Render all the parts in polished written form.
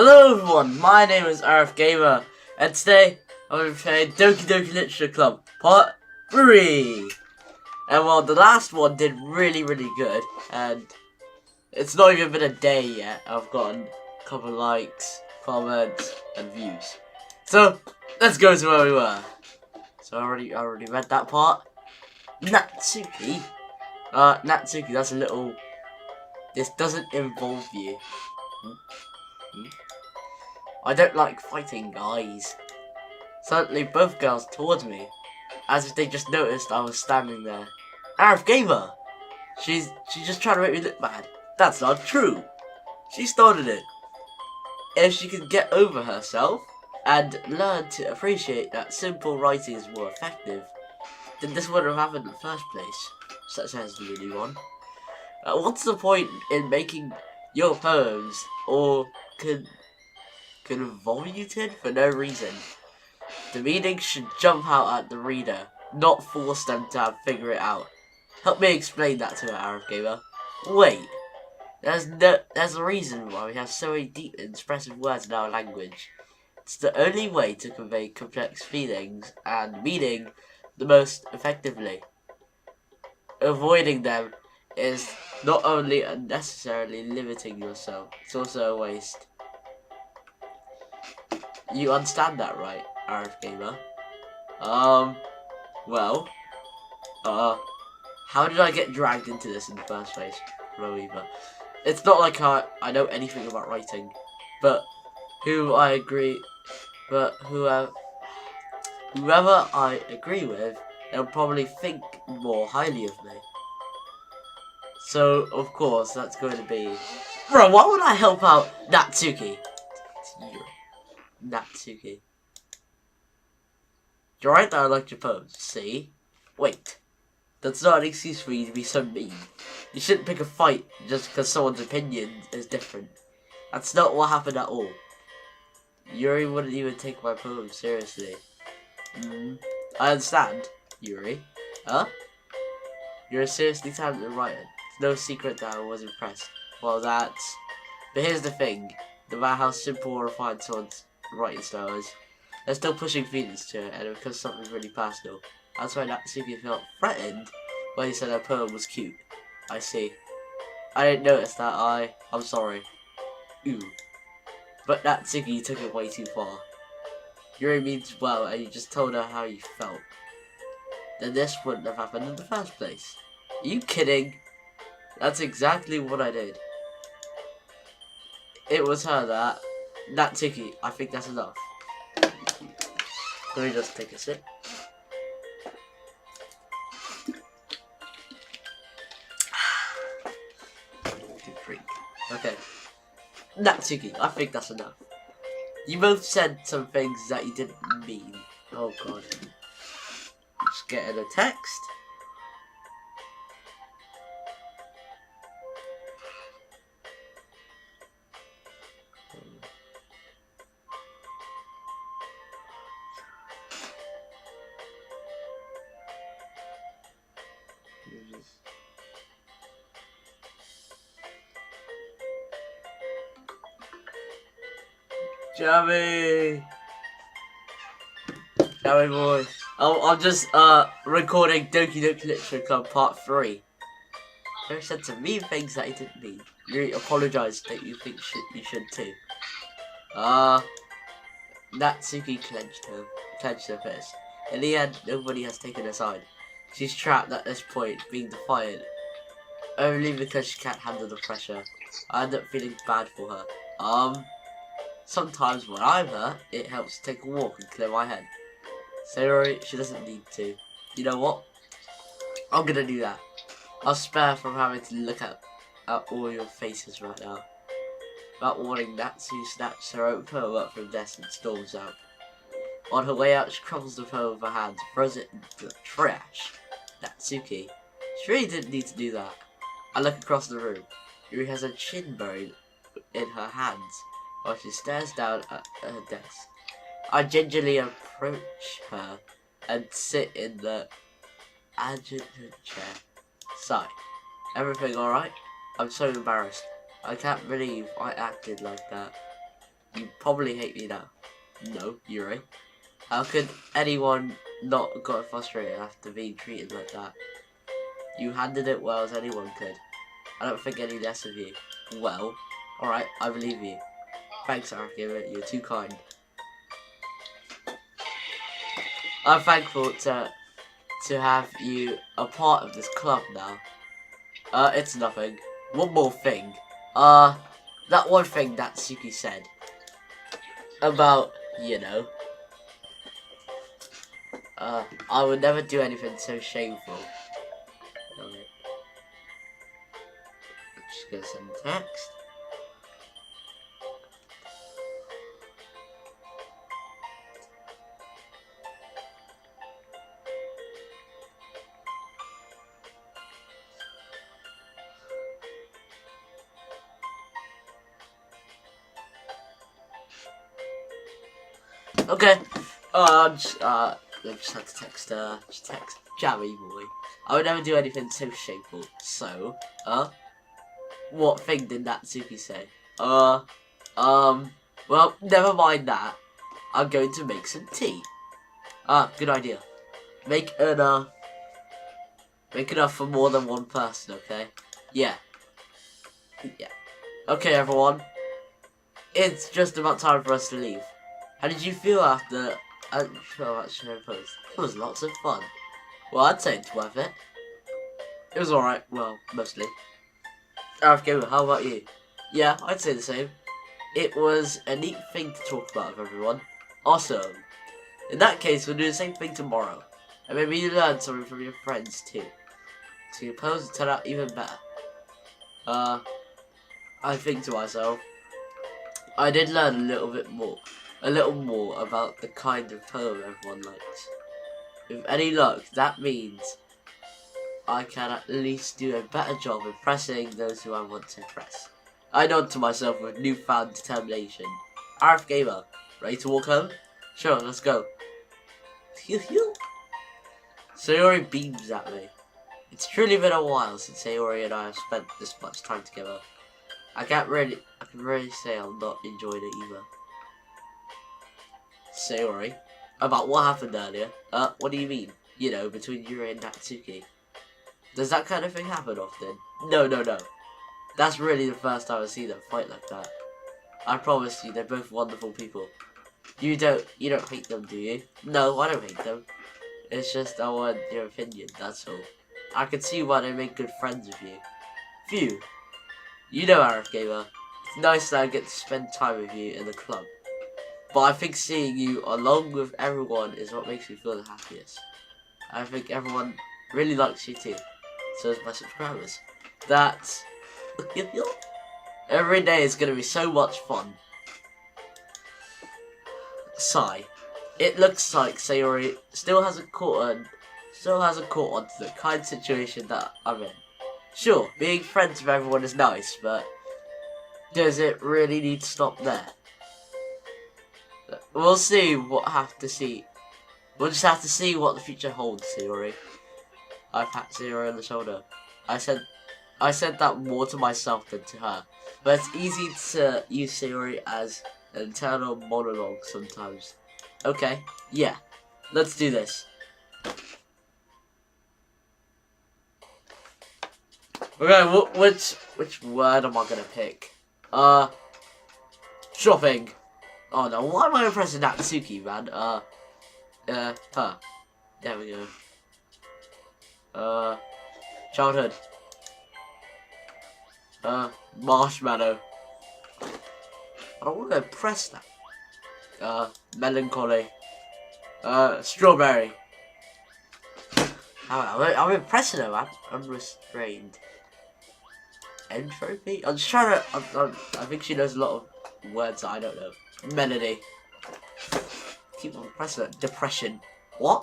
Hello everyone, my name is RF Gamer, and today I'm going to play Doki Literature Club Part 3. And well, the last one did really good, and it's not even been a day yet. I've gotten a couple likes, comments, and views. So, let's go to where we were. So I already read that part. Natsuki. Natsuki, that's a little... This doesn't involve you. I don't like fighting guys. Suddenly both girls towards me, as if they just noticed I was standing there. Arif Gamer! She's just trying to make me look bad. That's not true. She started it. If she could get over herself and learn to appreciate that simple writing is more effective, then this wouldn't have happened in the first place. Such as the new one. What's the point in making your poems or convoluted for no reason? The meaning should jump out at the reader, not force them to figure it out. Help me explain that to her, Arab Gamer. Wait, there's a reason why we have so many deep and expressive words in our language. It's the only way to convey complex feelings and meaning the most effectively. Avoiding them is not only unnecessarily limiting yourself, it's also a waste. You understand that, right, Arab Gamer? Well, how did I get dragged into this in the first place? Roever. It's not like I know anything about writing, but whoever I agree with, they'll probably think more highly of me. So, of course, that's going to be... Bro, why would I help out Natsuki? Natsuki. You're right that I liked your poems, see? Wait. That's not an excuse for you to be so mean. You shouldn't pick a fight just because someone's opinion is different. That's not what happened at all. Yuri wouldn't even take my poems seriously. I understand, Yuri. Huh? You're a seriously talented writer. It's no secret that I was impressed. Well, that's... But here's the thing. No matter how simple or refined someone's writing style is, they're still pushing feelings to it, and it becomes something really personal. That's why Natsuki felt threatened when he said her poem was cute. I see. I didn't notice that, I'm sorry. Ooh. But Natsuki took it way too far. Yuri means well, and you just told her how you felt. Then this wouldn't have happened in the first place. Are you kidding? That's exactly what I did. It was her that... Natsuki, I think that's enough. Let me just take a sip. Drink. Okay. Natsuki, I think that's enough. You both said some things that you didn't mean. Oh god. Just getting a text. Jammy boy. I'm just recording Doki Literature Club Part 3. You said some mean things that you didn't mean. You apologise that you think you should too. Natsuki clenched her fist. In the end, nobody has taken her side. She's trapped at this point, being defiant. Only because she can't handle the pressure. I end up feeling bad for her. Sometimes when I'm hurt, it helps to take a walk and clear my head. Sorry, she doesn't need to. You know what? I'm gonna do that. I'll spare from having to look at all your faces right now. Without warning, Natsu snatches her own poem up from the desk and storms out. On her way out, she crumbles the poem with her hand and throws it into the trash. Natsuki. She really didn't need to do that. I look across the room. Yuri has a chin buried in her hands while she stares down at her desk. I gingerly approach her and sit in the adjutant chair. Sigh. Everything alright? I'm so embarrassed. I can't believe I acted like that. You probably hate me now. No, Yuri. How could anyone not got frustrated after being treated like that? You handled it well as anyone could. I don't think any less of you. Well, alright, I believe you. Thanks, Araki, you're too kind. I'm thankful to have you a part of this club now. It's nothing. One more thing. That one thing that Suki said. About, you know. I would never do anything so shameful. Okay. Just gonna send text. Okay. I just had to text just text Jammy boy. I would never do anything so shameful. So, what thing did Natsuki say? Well, never mind that. I'm going to make some tea. Good idea. Make enough for more than one person, okay? Yeah. Yeah. Okay, everyone. It's just about time for us to leave. How did you feel after showing post? It was lots of fun. Well, I'd say it's worth it. It was alright, well, mostly. Okay, how about you? Yeah, I'd say the same. It was a neat thing to talk about with everyone. Awesome. In that case, we'll do the same thing tomorrow. And maybe you learn something from your friends too. So your poems will turn out even better. I think to myself, I did learn a little more about the kind of poem everyone likes. With any luck, that means I can at least do a better job impressing those who I want to impress. I nod to myself with newfound determination. RF Gamer, ready to walk home? Sure, let's go. Sayori beams at me. It's truly been a while since Sayori and I have spent this much time together. I can really say I'm not enjoying it either. Sayori, about what happened earlier? What do you mean? You know, between Yuri and Natsuki. Does that kind of thing happen often? No. That's really the first time I've seen them fight like that. I promise you, they're both wonderful people. You don't hate them, do you? No, I don't hate them. It's just I want your opinion, that's all. I can see why they make good friends with you. Phew. You know, RF Gamer, it's nice that I get to spend time with you in the club. But I think seeing you along with everyone is what makes me feel the happiest. I think everyone really likes you too. So does my subscribers. That's... Every day is going to be so much fun. Sigh. It looks like Sayori still hasn't caught on to the kind situation that I'm in. Sure, being friends with everyone is nice, but does it really need to stop there? We'll see. We'll just have to see what the future holds, Sayori. I pat Sayori on the shoulder. I said that more to myself than to her, but it's easy to use Sayori as an internal monologue sometimes. Okay, yeah, let's do this. Okay, which word am I gonna pick? Shopping. Oh no, why am I pressing Natsuki, man? There we go. Childhood. Marshmallow. I don't want to press that. Melancholy. Strawberry. I'm impressing her, man. I'm restrained. Entropy? I'm just trying to... I think she knows a lot of words that I don't know. Melody. Keep on pressing it. Depression. What?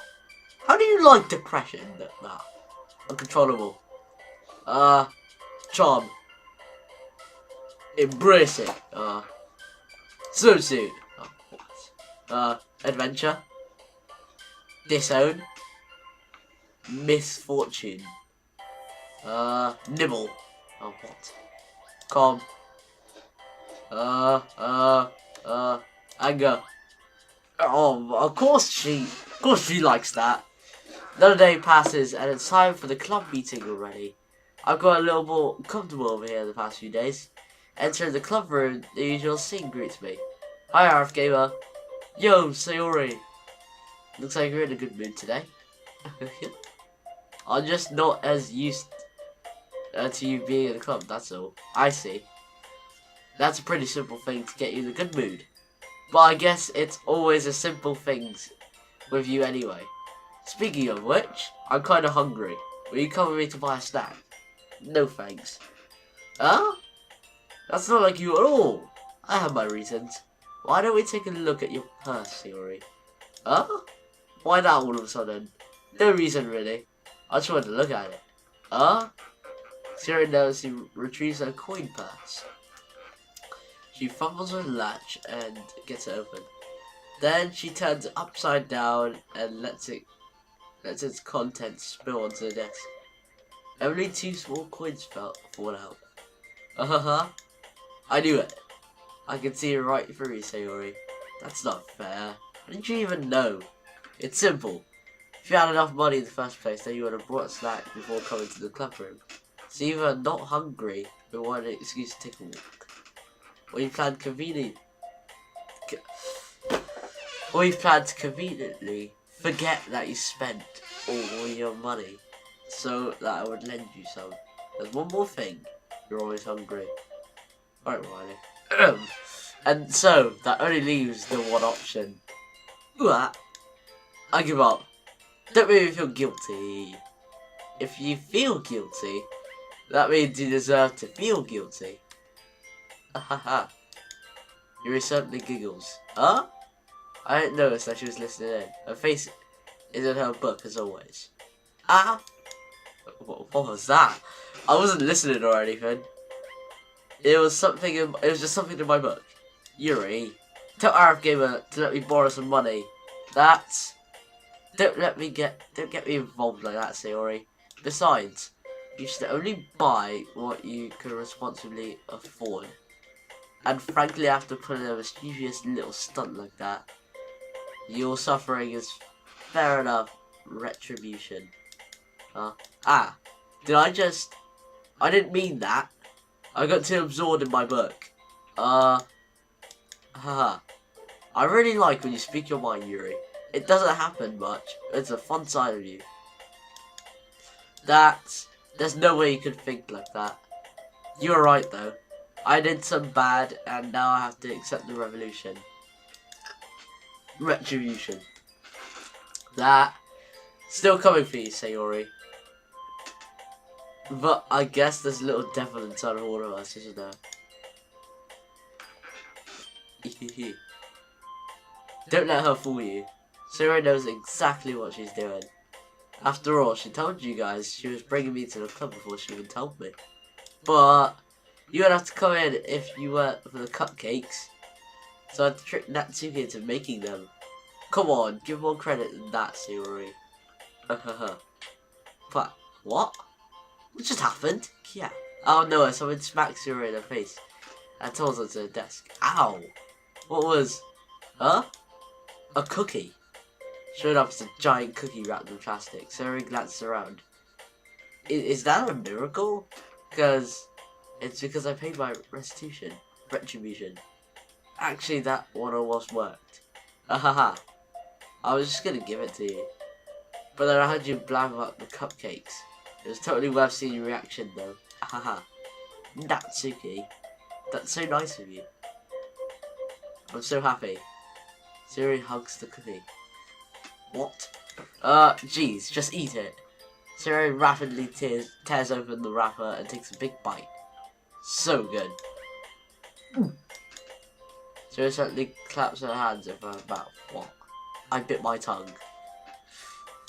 How do you like depression? Nah. Uncontrollable. Charm. Embrace it. Swimsuit. Adventure. Disown. Misfortune. Nibble. Oh, what? Calm. Anger. Oh, of course she likes that. Another day passes and it's time for the club meeting already. I've got a little more comfortable over here the past few days. Entering the club room, the usual scene greets me. Hi, RF Gamer. Yo, Sayori. Looks like you're in a good mood today. I'm just not as used to you being in the club, that's all. I see. That's a pretty simple thing to get you in a good mood. But I guess it's always the simple things with you anyway. Speaking of which, I'm kinda hungry. Will you come with me to buy a snack? No thanks. Huh? That's not like you at all. I have my reasons. Why don't we take a look at your purse, Sayori? Huh? Why that all of a sudden? No reason really. I just wanted to look at it. Huh? Sayori knows he retrieves her coin purse. She fumbles with the latch and gets it open. Then she turns it upside down and lets its contents spill onto the desk. Only 2 small coins fall out. I knew it. I can see it right through you, Sayori. That's not fair. How did you even know? It's simple. If you had enough money in the first place, then you would have brought a snack before coming to the club room. So you were not hungry, but wanted an excuse to take a walk. Or you planned conveniently forget that you spent all your money so that I would lend you some. There's one more thing. You're always hungry. Alright, Riley. And so, that only leaves the one option. I give up. Don't make me feel guilty. If you feel guilty, that means you deserve to feel guilty. Haha. Yuri certainly giggles. Huh? I didn't notice that she was listening in. Her face is in her book as always. Ah! What was that? I wasn't listening or anything. It was just something in my book. Yuri, tell RF Gamer to let me borrow some money. Don't get me involved like that, Sayori. Besides, you should only buy what you can responsibly afford. And frankly, after pulling a mischievous little stunt like that, your suffering is fair enough retribution. I didn't mean that. I got too absorbed in my book. Haha. I really like when you speak your mind, Yuri. It doesn't happen much. It's a fun side of you. There's no way you could think like that. You're right though. I did some bad and now I have to accept the retribution. That still coming for you, Sayori. But I guess there's a little devil inside of all of us, isn't there? Don't let her fool you. Sayori knows exactly what she's doing. After all, she told you guys she was bringing me to the club before she even told me. But you would have to come in if you weren't for the cupcakes. So I had to trick Natsuki into making them. Come on, give more credit than that, Sayori. But what? What just happened? Yeah. Oh no, someone smacked Sayori in her face and told her to the desk. Ow! What was? Huh? A cookie. Showed up as a giant cookie wrapped in plastic. Sayori glanced around. Is that a miracle? It's because I paid my retribution. Actually, that one almost worked. Ahaha. I was just gonna give it to you. But then I heard you blab about the cupcakes. It was totally worth seeing your reaction though. Ahaha. Natsuki. That's so nice of you. I'm so happy. Sayori hugs the cookie. What? Geez, just eat it. Sayori rapidly tears open the wrapper and takes a big bite. So good. Sayori suddenly claps her hands over her mouth. What? I bit my tongue.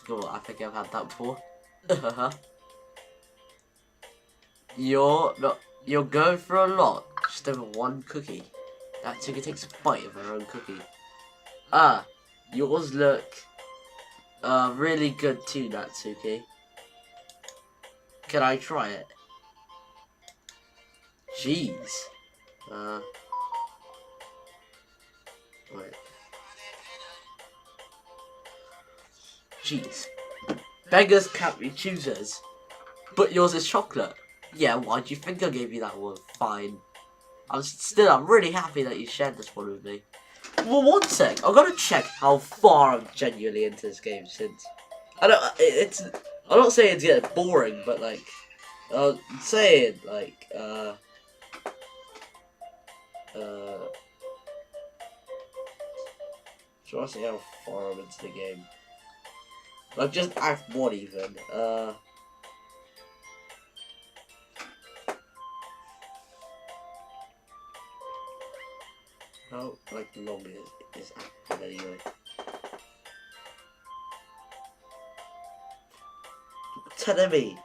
Oh, I think I've had that before. You're going for a lot just over one cookie. Natsuki takes a bite of her own cookie. Yours look really good too, Natsuki. Can I try it? Jeez. Jeez. Beggars can't be choosers. But yours is chocolate. Yeah, why do you think I gave you that one? Fine. I'm really happy that you shared this one with me. Well, one sec. I've got to check how far I'm genuinely into this game since... I'm not saying it's getting boring, but like... I'm saying, like, trying to see how far I'm into the game. Like, just Act 1 even. How, like, long is Act 1 anyway? Telling me.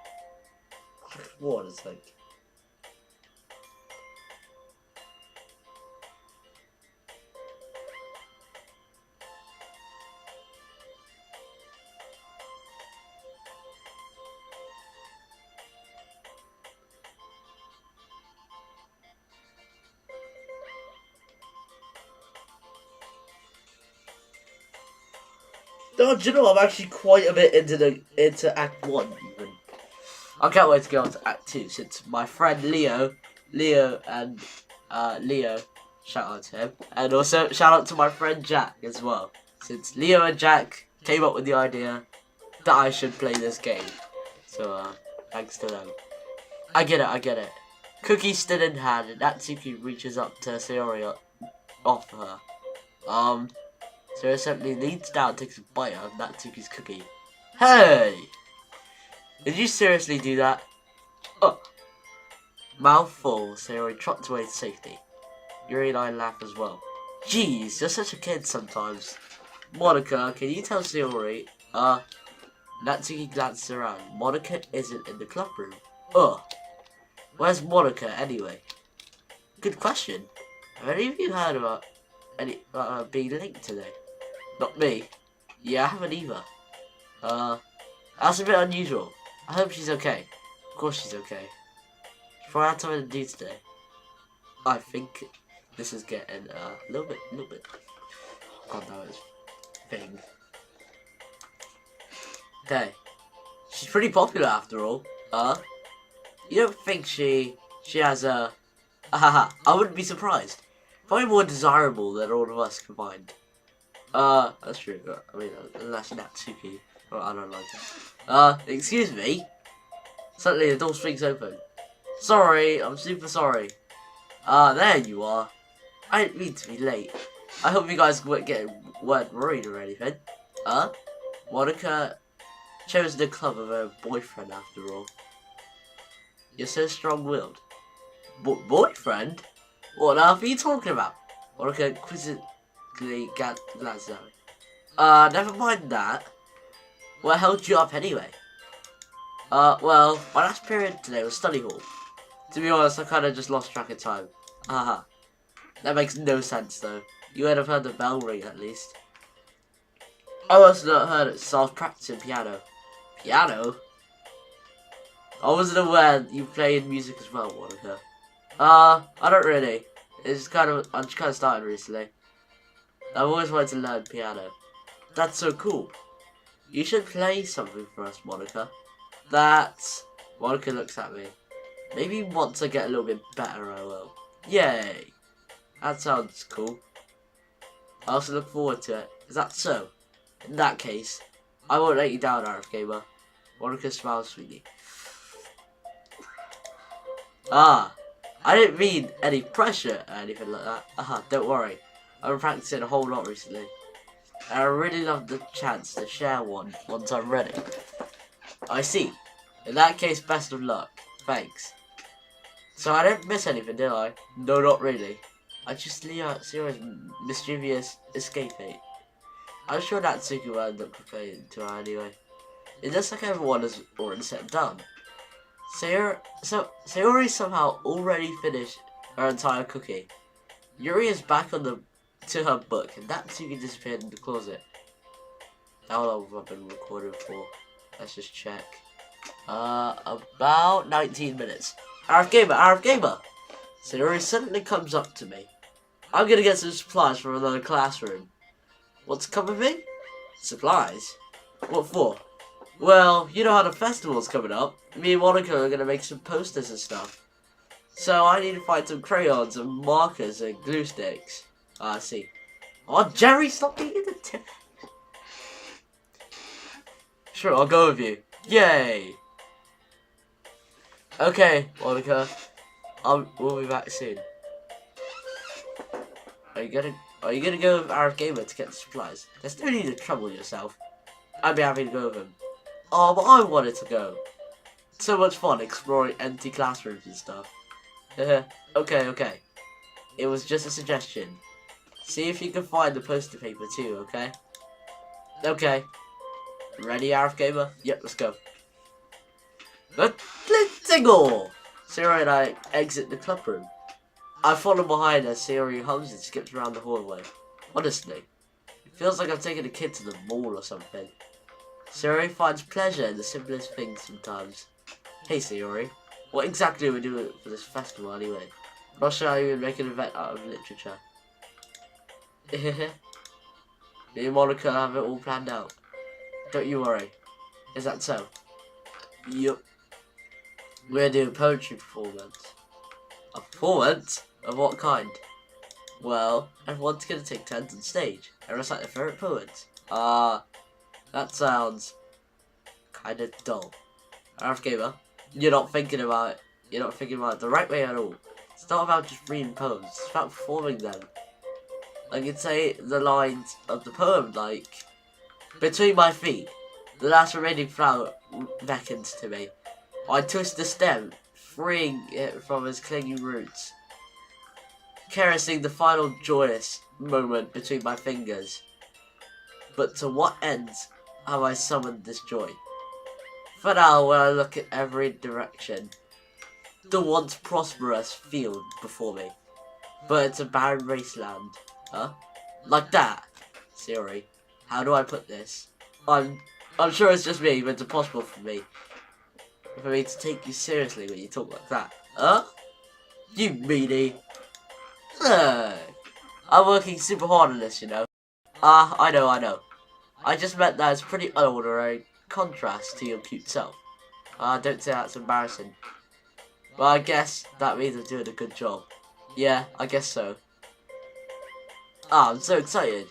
Act 1 is like... No, do you know, I'm actually quite a bit into Act 1 even. I can't wait to go on to Act 2 since my friend Leo, shout out to him, and also shout out to my friend Jack as well, since Leo and Jack came up with the idea that I should play this game. So, thanks to them. I get it. Cookie still in hand, and Natsuki reaches up to Sayori off her. So simply leans down and takes a bite out of Natsuki's cookie. Hey! Did you seriously do that? Oh! Mouthful, Sayori trots away to safety. Yuri and I laugh as well. Jeez, you're such a kid sometimes. Monica, can you tell Sayori? Natsuki glances around. Monica isn't in the club room. Where's Monica anyway? Good question. Have any of you heard about being linked today? Not me. Yeah, I haven't either. That's a bit unusual. I hope she's okay. Of course she's okay. She probably had something to do today. I think this is getting a little bit. God, that was thing. Okay. She's pretty popular after all. You don't think she has a... I wouldn't be surprised. Probably more desirable than all of us combined. That's true. I mean, unless Natsuki. Well, I don't like that. Excuse me? Suddenly the door swings open. Sorry, I'm super sorry. There you are. I didn't mean to be late. I hope you guys weren't worried or anything. Monica chose the club of her boyfriend after all. You're so strong-willed. Boyfriend? What on earth are you talking about? Monica quizzically glances at me. Never mind that. What held you up anyway? Well, my last period today was study hall. To be honest, I kinda just lost track of time. That makes no sense though. You would have heard the bell ring at least. I must not heard it, so I was practicing piano. Piano? I wasn't aware you played music as well, Monica. I don't really. I'm just kind of starting recently. I've always wanted to learn piano. That's so cool. You should play something for us, Monica. Monica looks at me. Maybe once I get a little bit better, I will. Yay! That sounds cool. I also look forward to it. Is that so? In that case, I won't let you down, RF Gamer. Monica smiles sweetly. I didn't mean any pressure or anything like that. Don't worry. I've been practicing a whole lot recently. And I really love the chance to share one once I'm ready. I see. In that case, best of luck. Thanks. So I didn't miss anything, did I? No, not really. I just Zero's mischievous escape fate. I'm sure Natsuki will end up complaining to her anyway. It looks like everyone has already set down. Sayori somehow already finished her entire cookie. Yuri is back to her book, and Natsuki disappeared in the closet. How long have I been recording for? Let's just check. About 19 minutes. RF Gamer! Sayori suddenly comes up to me. I'm gonna get some supplies from another classroom. What's come of me? Supplies? What for? Well, you know how the festival's coming up. Me and Monica are gonna make some posters and stuff. So I need to find some crayons and markers and glue sticks. Ah, I see. Oh, Jerry, stop being the tip. Sure, I'll go with you. Yay! Okay, Monica. We'll be back soon. Are you gonna go with Arab Gamer to get the supplies? There's no need to trouble yourself. I'd be happy to go with him. Oh, but I wanted to go. So much fun exploring empty classrooms and stuff. Okay. It was just a suggestion. See if you can find the poster paper too, okay? Okay. Ready, Arab Gamer? Yep, let's go. Let's tingle! Sarah and I exit the club room. I follow behind as Sayori hums and skips around the hallway. Honestly, it feels like I'm taking a kid to the mall or something. Sayori finds pleasure in the simplest things sometimes. Hey Sayori, what exactly are we doing for this festival anyway? Not sure how you would make an event out of literature. Me and Monica have it all planned out. Don't you worry. Is that so? Yup. We're doing poetry performance. A performance? Of what kind? Well, everyone's gonna take turns on stage and recite their favourite poets. That sounds kind of dull. Arif Gamer, you're not thinking about it the right way at all. It's not about just reading poems, it's about performing them. I could say the lines of the poem like, between my feet, the last remaining flower beckons to me. I twist the stem, freeing it from its clinging roots, caressing the final joyous moment between my fingers. But to what ends have I summoned this joy? For now, when I look at every direction, the once prosperous field before me, but it's a barren wasteland. Huh? Like that? Siri, how do I put this? I'm sure it's just me, but it's impossible for me to take you seriously when you talk like that. Huh? You meanie. Look, I'm working super hard on this, you know. I know. I just meant that it's pretty unordinary contrast to your cute self. Don't say that's embarrassing. Well, I guess that means I'm doing a good job. Yeah, I guess so. I'm so excited.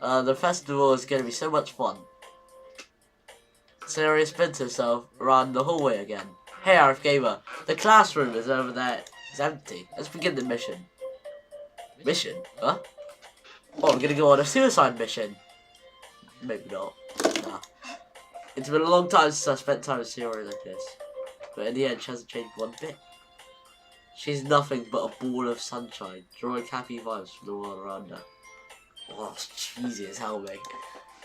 The festival is going to be so much fun. Sarah spins herself around the hallway again. Hey, Arif Gamer, the classroom is over there. It's empty. Let's begin the mission. Mission? Huh? Oh, we're gonna go on a suicide mission. Maybe not. Nah. It's been a long time since I spent time with Sayori like this. But in the end, she hasn't changed one bit. She's nothing but a ball of sunshine, drawing happy vibes from the world around her. Oh, it's cheesy as hell, mate.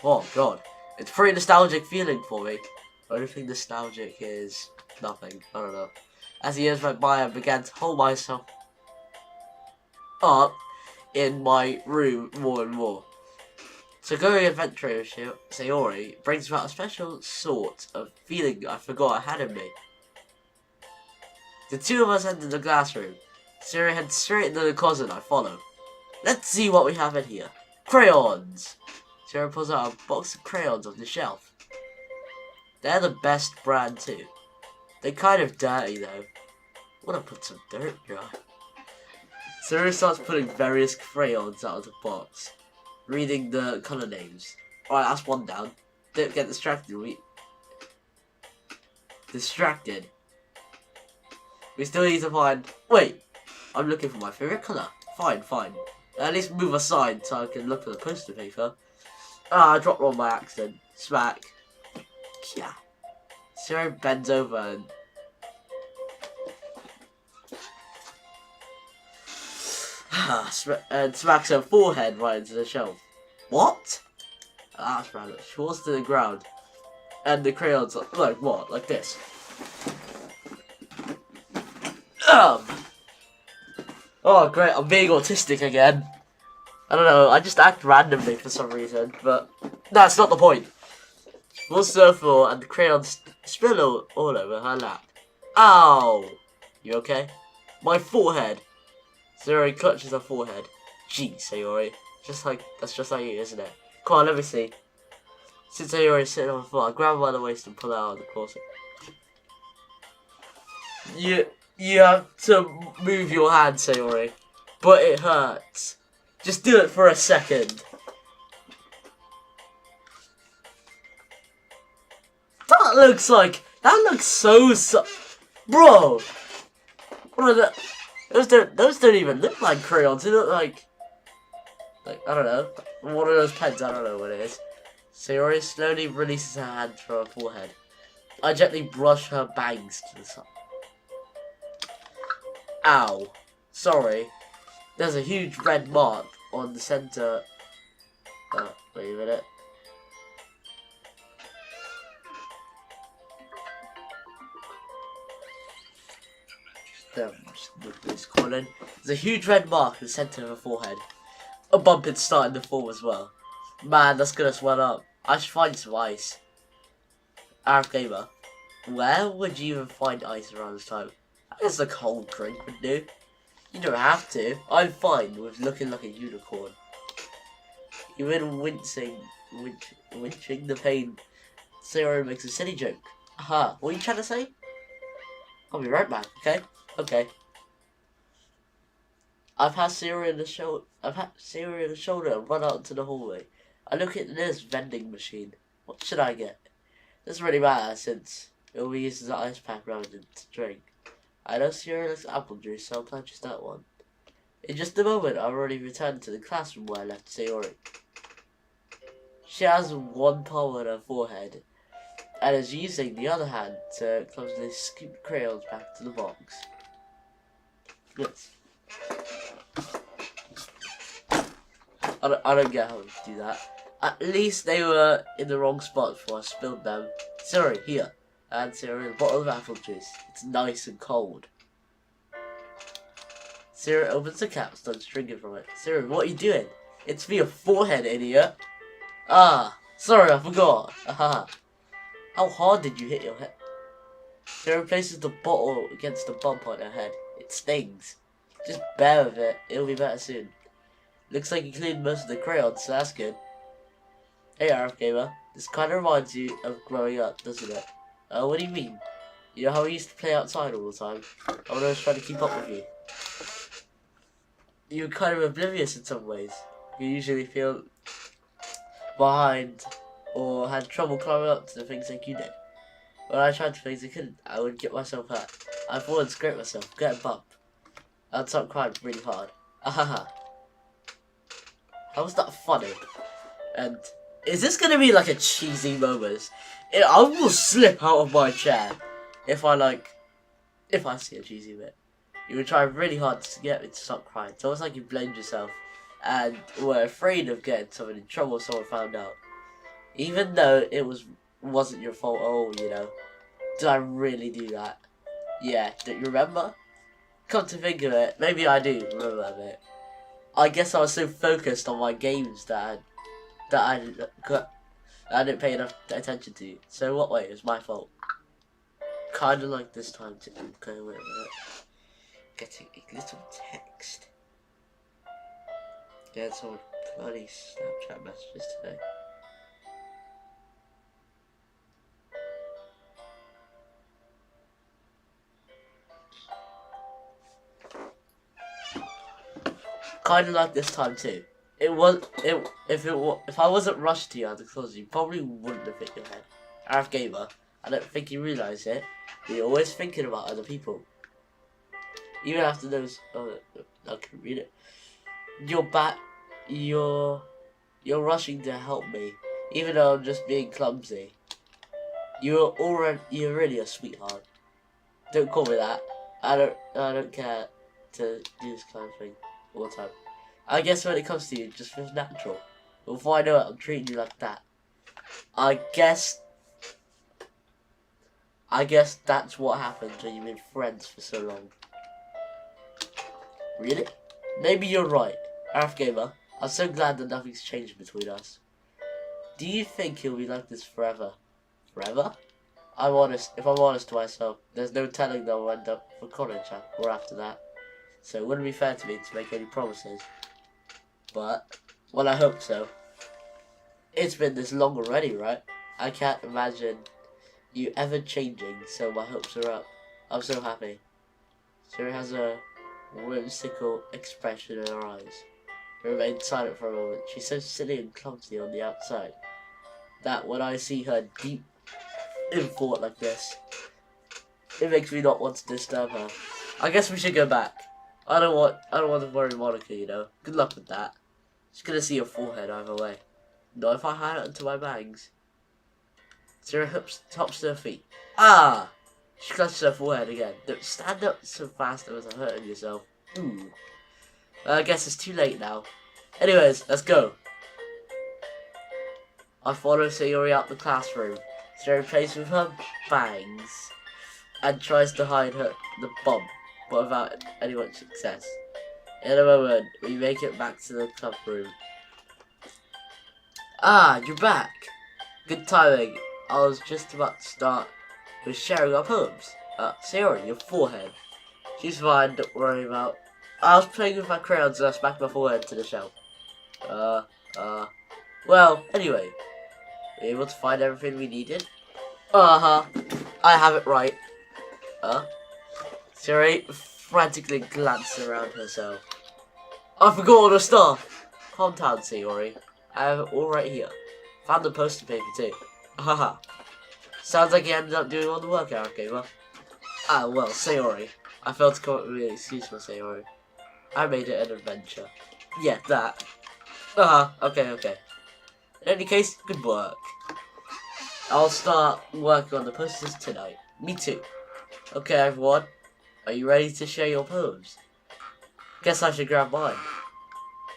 Oh, God. It's a pretty nostalgic feeling for me. The only thing nostalgic is nothing. I don't know. As the years went by, I began to hold myself up in my room more and more. So going adventuring with Sayori brings about a special sort of feeling I forgot I had in me. The two of us entered the classroom. Sayori heads straight into the closet I follow. Let's see what we have in here. Crayons! Sayori pulls out a box of crayons off the shelf. They're the best brand too. They're kind of dirty though. I want to put some dirt dry. Sayori starts putting various crayons out of the box, reading the colour names. Alright, that's one down. Don't get distracted. Distracted. We still need to find... Wait! I'm looking for my favourite colour. Fine. At least move aside so I can look for the poster paper. I dropped one by accident. Smack. Yeah. Sayori bends over and smacks her forehead right into the shelf. What? That's random. She falls to the ground. And the crayons, like what? Like this. Oh great, I'm being autistic again. I don't know, I just act randomly for some reason, but that's not the point. She falls to the floor and the crayons spill all over her lap. Ow! You okay? My forehead! Sayori clutches her forehead. Gee, Sayori. That's just like you, isn't it? Come on, let me see. Since I already sitting on the floor, I'll grab by the waist and pull it out of the closet. You have to move your hand, Sayori. But it hurts. Just do it for a second. That looks so bro. What are the those don't even look like crayons. They look like I don't know. One of those pens, I don't know what it is. Sayori slowly releases her hand from her forehead. I gently brush her bangs to the side. Ow. Sorry. There's a huge red mark on the center. Oh, wait a minute. There's a huge red mark in the center of her forehead. A bump is starting to form as well. Man, that's gonna swell up. I should find some ice. Arab Gamer, where would you even find ice around this time? I guess a cold drink would do. You don't have to. I'm fine with looking like a unicorn. Even winching the pain. Sarah makes a silly joke. Aha, what are you trying to say? I'll be right back, okay? Okay. I've had Sarah in the shoulder and run out into the hallway. I look at this vending machine. What should I get? Doesn't really matter since it will be used as an ice pack rather than to drink. I know Sierra likes apple juice, so I'll purchase that one. In just a moment, I've already returned to the classroom where I left Sayori. She has one palm on her forehead, and is using the other hand to clumsily scoop crayons back to the box. Yes. I don't get how to do that. At least they were in the wrong spot before I spilled them. Sorry, here. And Sarah, a bottle of apple juice. It's nice and cold. Sarah opens the cap and starts drinking from it. Sarah, what are you doing? It's for your forehead, idiot. Ah, sorry, I forgot. Aha. How hard did you hit your head? Sarah places the bottle against the bump on her head. It stings. Just bear with it. It'll be better soon. Looks like you cleaned most of the crayons, so that's good. Hey, RF Gamer. This kind of reminds you of growing up, doesn't it? What do you mean? You know how we used to play outside all the time? I was always trying to keep up with you. You were kind of oblivious in some ways. You usually feel behind or had trouble climbing up to the things like you did. When I tried to things I couldn't, I would get myself hurt. I'd fall and scrape myself, get a bump. I'd start crying really hard. Ahaha. How was that funny? And is this gonna be like a cheesy moment? I will slip out of my chair if I see a cheesy bit. You would try really hard to get me to stop crying. It's almost like you blamed yourself and were afraid of getting someone in trouble if someone found out. Even though it wasn't your fault at all, you know. Did I really do that? Yeah, don't you remember? Come to think of it, maybe I do remember that bit. I guess I was so focused on my games that I didn't pay enough attention to. So what way? It was my fault. Kinda like this time too. Okay, wait a minute. Getting a little text. Get some bloody Snapchat messages today. Kinda like this time too. If I wasn't rushed to you out of the closet, you probably wouldn't have hit your head. RF Gamer, I don't think you realise it, but you're always thinking about other people. Even after those, I can read it. You're rushing to help me, even though I'm just being clumsy. You're really a sweetheart. Don't call me that. I don't care to do this kind of thing all the time. I guess when it comes to you, it just feels natural. But before I know it, I'm treating you like that. I guess that's what happens when you've been friends for so long. Really? Maybe you're right. RF Gamer, I'm so glad that nothing's changed between us. Do you think he'll be like this forever? Forever? If I'm honest to myself, there's no telling that I'll end up for college or after that. So it wouldn't be fair to me to make any promises. But, well, I hope so. It's been this long already, right? I can't imagine you ever changing, so my hopes are up. I'm so happy. Sarah has a whimsical expression in her eyes. She remained silent for a moment. She's so silly and clumsy on the outside that when I see her deep in thought like this, it makes me not want to disturb her. I guess we should go back. I don't want to worry Monica, you know. Good luck with that. She's gonna see your forehead either way. Not if I hide it into my bangs. Sarah hops to her feet. Ah! She clutches her forehead again. Don't stand up so fast as I'm hurting yourself. Ooh. I guess it's too late now. Anyways, let's go. I follow Sayori out the classroom. Sarah plays with her bangs and tries to hide the bump, but without any much success. In a moment, we make it back to the club room. Ah, you're back. Good timing. I was just about to start with sharing our poems. Sayori, your forehead. She's fine, don't worry about. I was playing with my crayons and I smacked my forehead to the shelf. Well, anyway. Were you able to find everything we needed? I have it right. Sayori frantically glanced around herself. I forgot all the stuff. Calm down, Sayori. I have it all right here. Found the poster paper too. Haha. Sounds like you ended up doing all the work, Eric Gamer. Ah, well, Sayori. I failed to come up with an excuse for Sayori. I made it an adventure. Yeah, that. Okay. In any case, good work. I'll start working on the posters tonight. Me too. Okay, everyone. Are you ready to share your poems? Guess I should grab mine.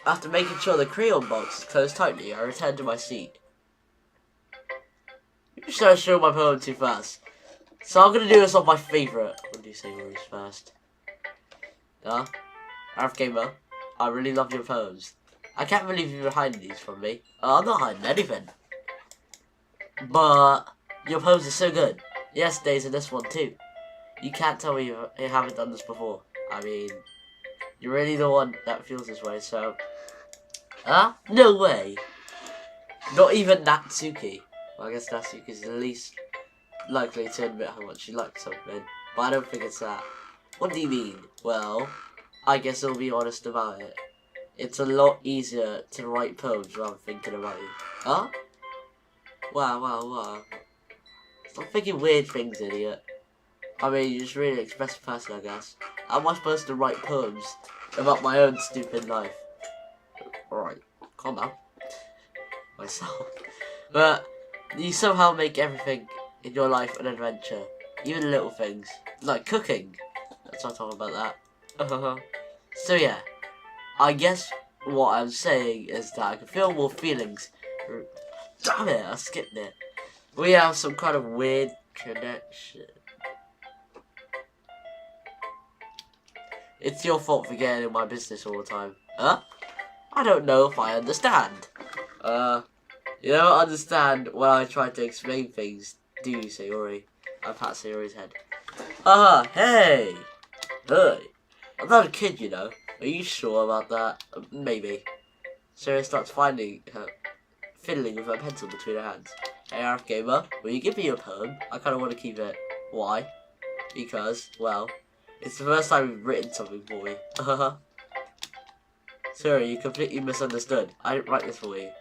After making sure the crayon box is closed tightly, I returned to my seat. You should show my poem too fast. So I'm gonna do this on my favourite. What do you say yours first? Arif Gamer, I really love your poems. I can't believe you're hiding these from me. I'm not hiding anything. But your poems are so good. Yesterday's and this one too. You can't tell me you haven't done this before. I mean, you're really the one that feels this way, so... No way. Not even Natsuki. Well, I guess Natsuki's the least likely to admit how much she likes something. But I don't think it's that. What do you mean? Well, I guess I'll be honest about it. It's a lot easier to write poems rather than thinking about you. Wow. Stop thinking weird things, idiot. I mean, you're just really an expressive person, I guess. How am I supposed to write poems about my own stupid life? Alright, calm down. Myself. But you somehow make everything in your life an adventure. Even little things. Like cooking. Let's not talk about that. So yeah. I guess what I'm saying is that I can feel more feelings. Damn it, I skipped it. We have some kind of weird connection. It's your fault for getting in my business all the time. I don't know if I understand. You don't understand when I try to explain things, do you, Sayori? I pat Sayori's head. Hey! I'm not a kid, you know. Are you sure about that? Maybe. Sayori starts fiddling with her pencil between her hands. Hey, Arif Gamer, will you give me your poem? I kind of want to keep it. Why? Because, well, it's the first time you've written something for me. Sorry, you completely misunderstood. I didn't write this for you.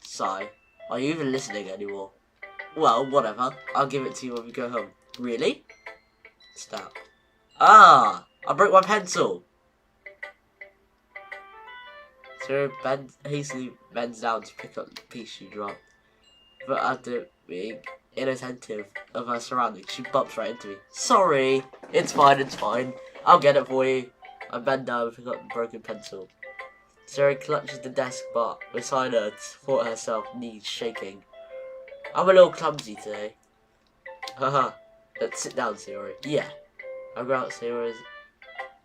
Sigh. Are you even listening anymore? Well, whatever. I'll give it to you when we go home. Really? Stop. I broke my pencil! Sarah hastily bends down to pick up the piece she dropped. But after being inattentive of her surroundings, she bumps right into me. Sorry! It's fine. I'll get it for you. I bend down and pick up the broken pencil. Sarah clutches the desk bar beside her to support herself, knees shaking. I'm a little clumsy today. Let's sit down, Sayori. Yeah. I'll grab Sayori's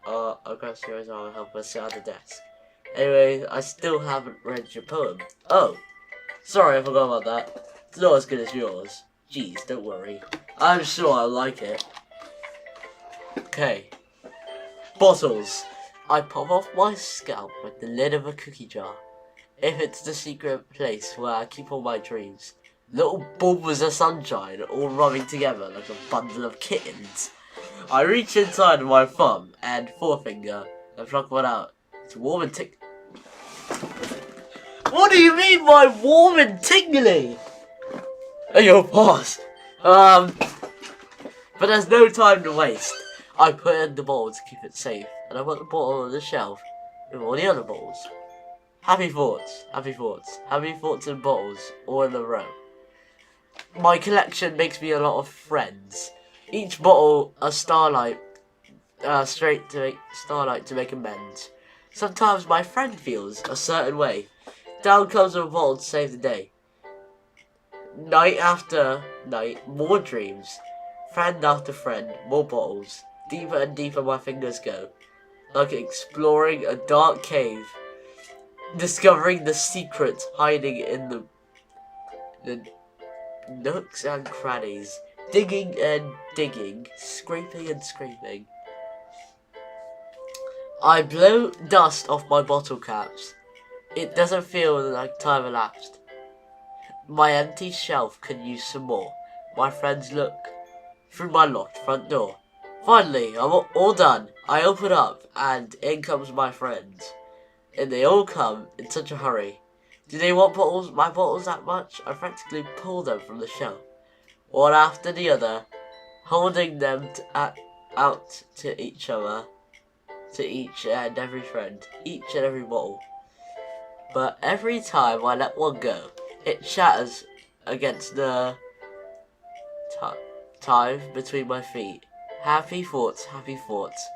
arm and help her sit at the desk. Anyway, I still haven't read your poem. Oh, sorry, I forgot about that. It's not as good as yours. Jeez, don't worry. I'm sure I'll like it. Okay. Bottles. I pop off my scalp with the lid of a cookie jar. if it's the secret place where I keep all my dreams. Little bubbles of sunshine all rubbing together like a bundle of kittens. I reach inside my thumb and forefinger and pluck one out. It's warm and tick. What do you mean by warm and tingly? Your pause. But there's no time to waste. I put in the bowl to keep it safe, and I put the bottle on the shelf with all the other bottles. Happy thoughts, happy thoughts, happy thoughts and bottles all in a row. My collection makes me a lot of friends. Each bottle a starlight, starlight to make amends. Sometimes my friend feels a certain way. Down comes a bottle to save the day. Night after night, more dreams. Friend after friend, more bottles. Deeper and deeper my fingers go. Like exploring a dark cave. Discovering the secrets hiding in the nooks and crannies. Digging and digging. Scraping and scraping. I blow dust off my bottle caps. It doesn't feel like time elapsed. My empty shelf can use some more. My friends look through my locked front door. Finally, I'm all done. I open up, and in comes my friends. And they all come in such a hurry. Do they want my bottles that much? I frantically pull them from the shelf, one after the other, holding them out to each other, to each and every friend, each and every bottle. But every time I let one go, it shatters against the time between my feet. Happy thoughts, happy thoughts.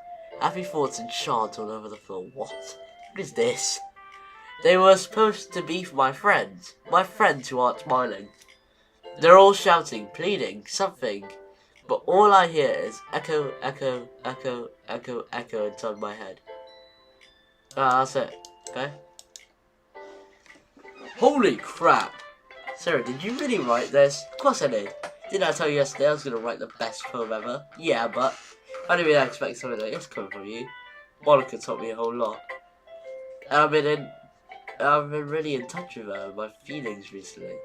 Happy thoughts and shards all over the floor. What? What is this? They were supposed to be for my friends who aren't smiling. They're all shouting, pleading, something. But all I hear is echo, echo, echo, echo, echo inside my head. That's it. Okay? Holy crap! Sarah, did you really write this? Of course I did. Didn't I tell you yesterday I was going to write the best poem ever? Yeah, but I didn't really expect something like this coming from you. Monica taught me a whole lot. And I've been really in touch with her and my feelings recently.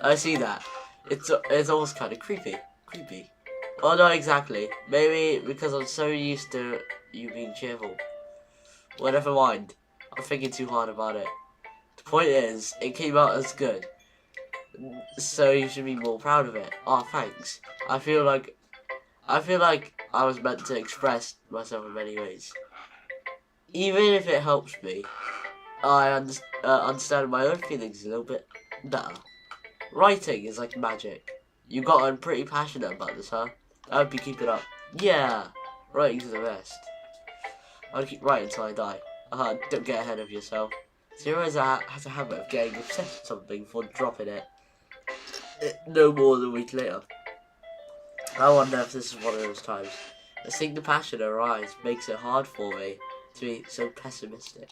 I see that. It's almost kind of creepy. Creepy. Oh, not exactly. Maybe because I'm so used to you being cheerful. Well, never mind. I'm thinking too hard about it. The point is, it came out as good. So you should be more proud of it. Oh, thanks. I feel like I was meant to express myself in many ways. Even if it helps me, I understand my own feelings a little bit better. Writing is like magic. You gotten pretty passionate about this, huh? I hope you keep it up. Yeah, writing's the best. I'll keep writing till I die. Don't get ahead of yourself. Zero has a habit of getting obsessed with something before dropping it. No more than a week later. I wonder if this is one of those times. Seeing the passion arise makes it hard for me to be so pessimistic.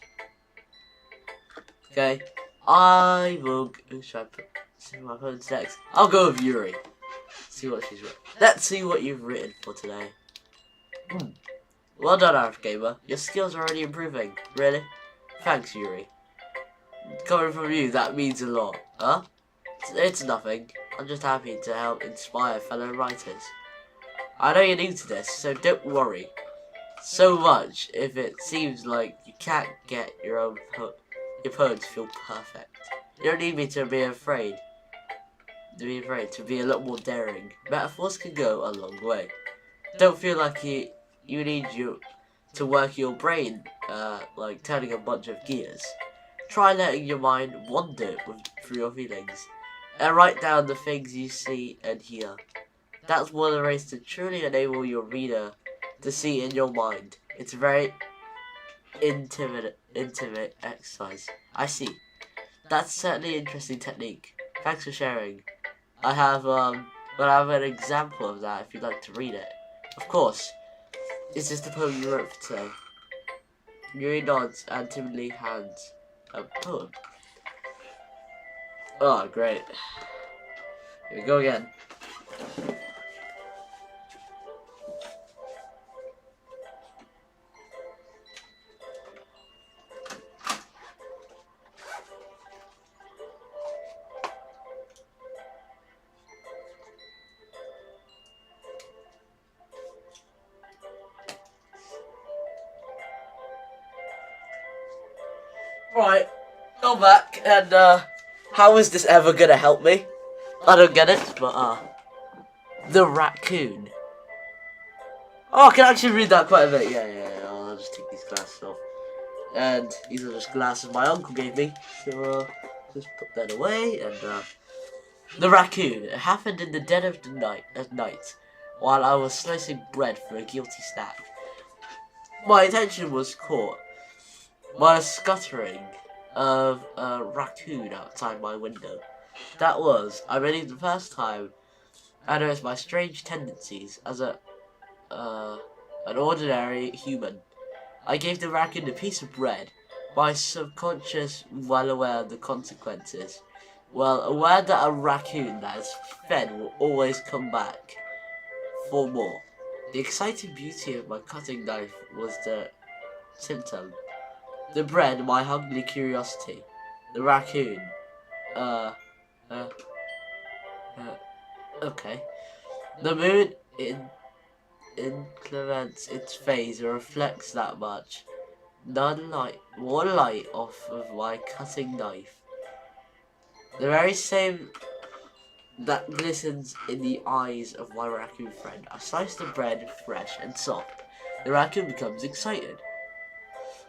Okay, I will. Who should I put? See my phone's next. I'll go with Yuri. See what she's written. Let's see what you've written for today. Well done, Arif Gamer. Your skills are already improving. Really? Thanks, Yuri. Coming from you, that means a lot. Huh? It's nothing. I'm just happy to help inspire fellow writers. I know you're new to this, so don't worry so much if it seems like you can't get your poem to feel perfect. You don't need me to be afraid. To be a lot more daring. Metaphors can go a long way. Don't feel like you need to work your brain like turning a bunch of gears. Try letting your mind wander through your feelings and write down the things you see and hear. That's one of the ways to truly enable your reader to see in your mind. It's a very intimate exercise. I see. That's certainly an interesting technique. Thanks for sharing. I have an example of that if you'd like to read it. Of course. It's just the poem you wrote for today. Yuri nods and timidly hands a poem. Oh, great. Here we go again. Right, go back, and how is this ever gonna help me? I don't get it, but the raccoon. Oh, I can actually read that quite a bit. Yeah. I'll just take these glasses off. And these are just glasses my uncle gave me. So just put that away. And the raccoon. It happened in the dead of the night, while I was slicing bread for a guilty snack. My attention was caught by a scuttering of a raccoon outside my window. That was, I believe, the first time I noticed my strange tendencies as an ordinary human. I gave the raccoon a piece of bread, my subconscious well aware of the consequences. Well aware that a raccoon that is fed will always come back for more. The exciting beauty of my cutting knife was the symptom. The bread, my hungry curiosity. The raccoon. Okay. The moon increments its phase and reflects that much. More light off of my cutting knife. The very same that glistens in the eyes of my raccoon friend. I slice the bread fresh and soft. The raccoon becomes excited.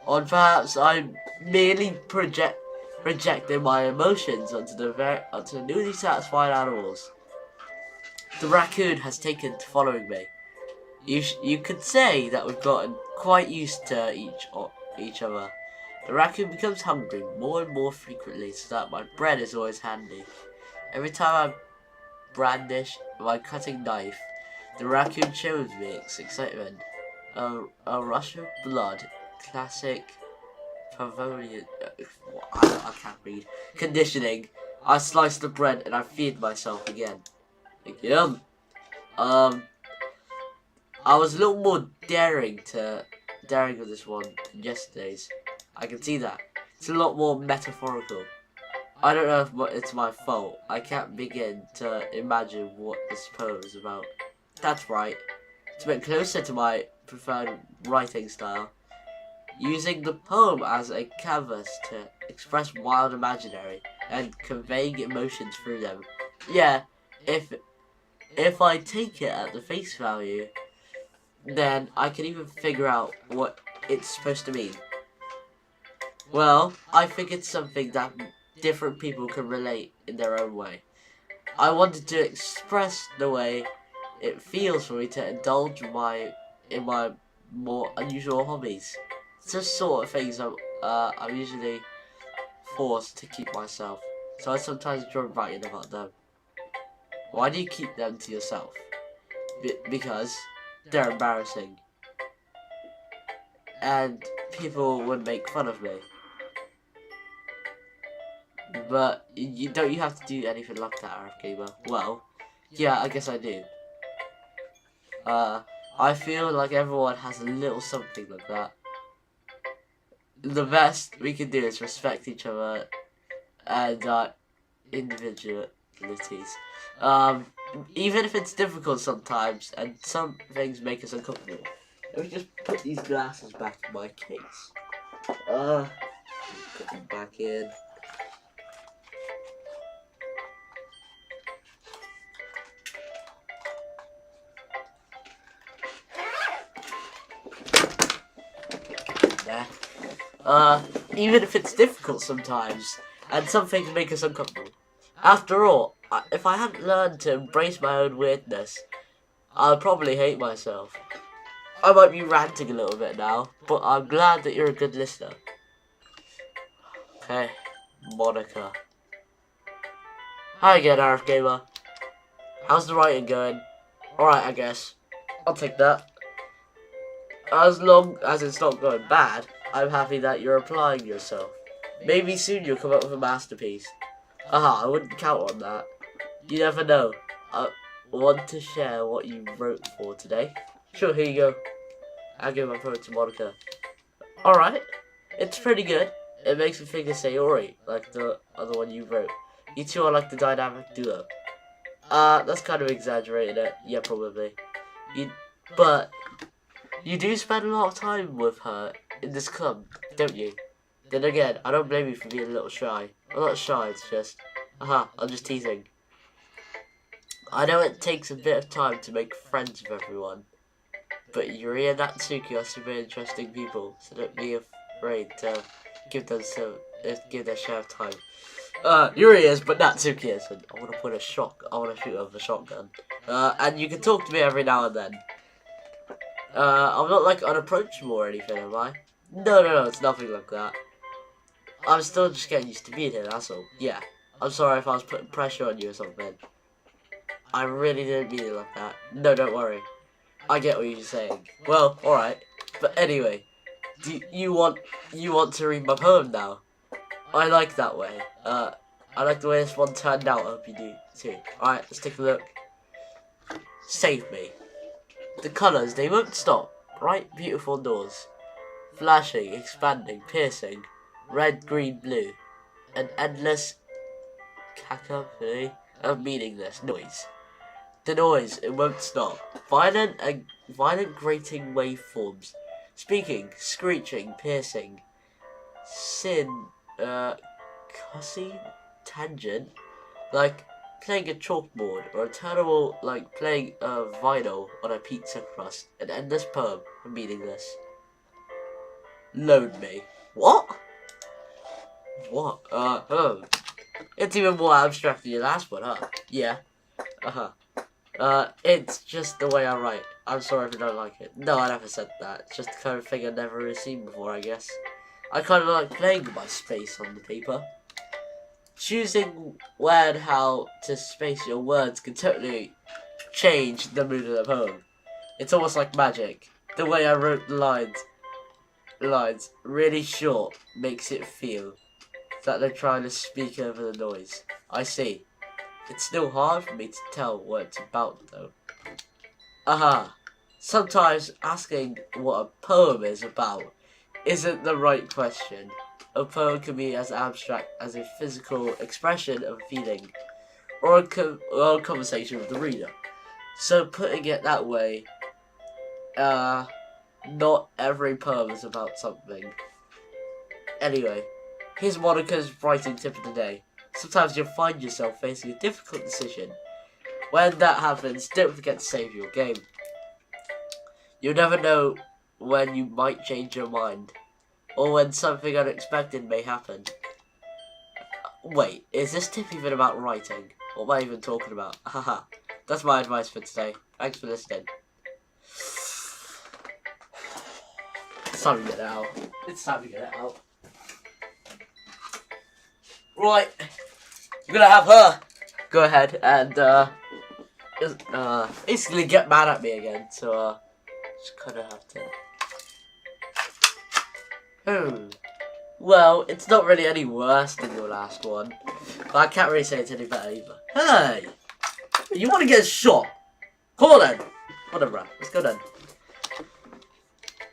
Or perhaps I'm merely projecting my emotions onto the newly satisfied animals. The raccoon has taken to following me. You could say that we've gotten quite used to each other. The raccoon becomes hungry more and more frequently, so that my bread is always handy. Every time I brandish my cutting knife, the raccoon shows me its excitement. A rush of blood, classic Pavonian. I can't read. Conditioning. I slice the bread and I feed myself again. Again. I was a little more daring with this one than yesterday's. I can see that. It's a lot more metaphorical. I don't know if it's my fault. I can't begin to imagine what this poem is about. That's right. It's a bit closer to my preferred writing style. Using the poem as a canvas to express wild imaginary and conveying emotions through them. Yeah, if I take it at the face value, then I can even figure out what it's supposed to mean. Well, I think it's something that different people can relate in their own way. I wanted to express the way it feels for me to indulge in my more unusual hobbies. It's just sort of things I'm usually forced to keep myself, so I sometimes enjoy writing about them. Why do you keep them to yourself? Because they're embarrassing, and people would make fun of me. But don't you have to do anything like that, RF Gamer? Well, yeah, I guess I do. I feel like everyone has a little something like that. The best we can do is respect each other and individualities. Even if it's difficult sometimes, and some things make us uncomfortable. Let me just put these glasses back in my case. Put them back in. There. Even if it's difficult sometimes, and some things make us uncomfortable. After all, if I hadn't learned to embrace my own weirdness, I'd probably hate myself. I might be ranting a little bit now, but I'm glad that you're a good listener. Okay, Monica. Hi again, RF Gamer. How's the writing going? Alright, I guess. I'll take that. As long as it's not going bad, I'm happy that you're applying yourself. Maybe soon you'll come up with a masterpiece. Aha, I wouldn't count on that. You never know. I want to share what you wrote for today. Sure, here you go. I'll give my phone to Monica. Alright, it's pretty good. It makes me think of Sayori, like the other one you wrote. You two are like the dynamic duo. That's kind of exaggerating it. Yeah, probably. But you do spend a lot of time with her in this club, don't you? Then again, I don't blame you for being a little shy. I'm not shy, it's just, I'm just teasing. I know it takes a bit of time to make friends with everyone, but Yuri and Natsuki are super interesting people, so don't be afraid to give them their share of time. Yuri is, but Natsuki isn't. I want to put I want to shoot her with a shotgun. And you can talk to me every now and then. I'm not like unapproachable or anything, am I? No, it's nothing like that. I'm still just getting used to being here, that's all. Yeah. I'm sorry if I was putting pressure on you or something. I really didn't mean it like that. No, don't worry. I get what you're saying. Well, alright. But anyway, do you want to read my poem now? I like that way. I like the way this one turned out. I hope you do too. Alright, let's take a look. Save me. The colours, they won't stop. Bright, beautiful doors. Flashing, expanding, piercing. Red, green, blue. An endless cacophony of meaningless noise. The noise, it won't stop. Violent grating waveforms. Speaking, screeching, piercing. Cussing, tangent. Like playing a chalkboard, or a terrible, like playing a vinyl on a pizza crust. An endless poem, meaningless. Load me. What? What? It's even more abstract than your last one, huh? Yeah. It's just the way I write. I'm sorry if you don't like it. No, I never said that. It's just the kind of thing I've never really seen before, I guess. I kind of like playing with my space on the paper. Choosing where and how to space your words can totally change the mood of the poem. It's almost like magic. The way I wrote the lines really short makes it feel that they're trying to speak over the noise. I see. It's still hard for me to tell what it's about, though. Sometimes asking what a poem is about isn't the right question. A poem can be as abstract as a physical expression of a feeling, or a conversation with the reader. So putting it that way, not every poem is about something. Anyway, here's Monica's writing tip of the day. Sometimes you'll find yourself facing a difficult decision. When that happens, don't forget to save your game. You'll never know when you might change your mind, or when something unexpected may happen. Wait, is this tip even about writing? What am I even talking about? Haha, that's my advice for today. Thanks for listening. It's time to get it out. Right, you're gonna have her go ahead and basically get mad at me again. So just kind of have to. Well, it's not really any worse than your last one, but I can't really say it's any better either. Hey, you want to get shot? Come on then. Whatever. Let's go then.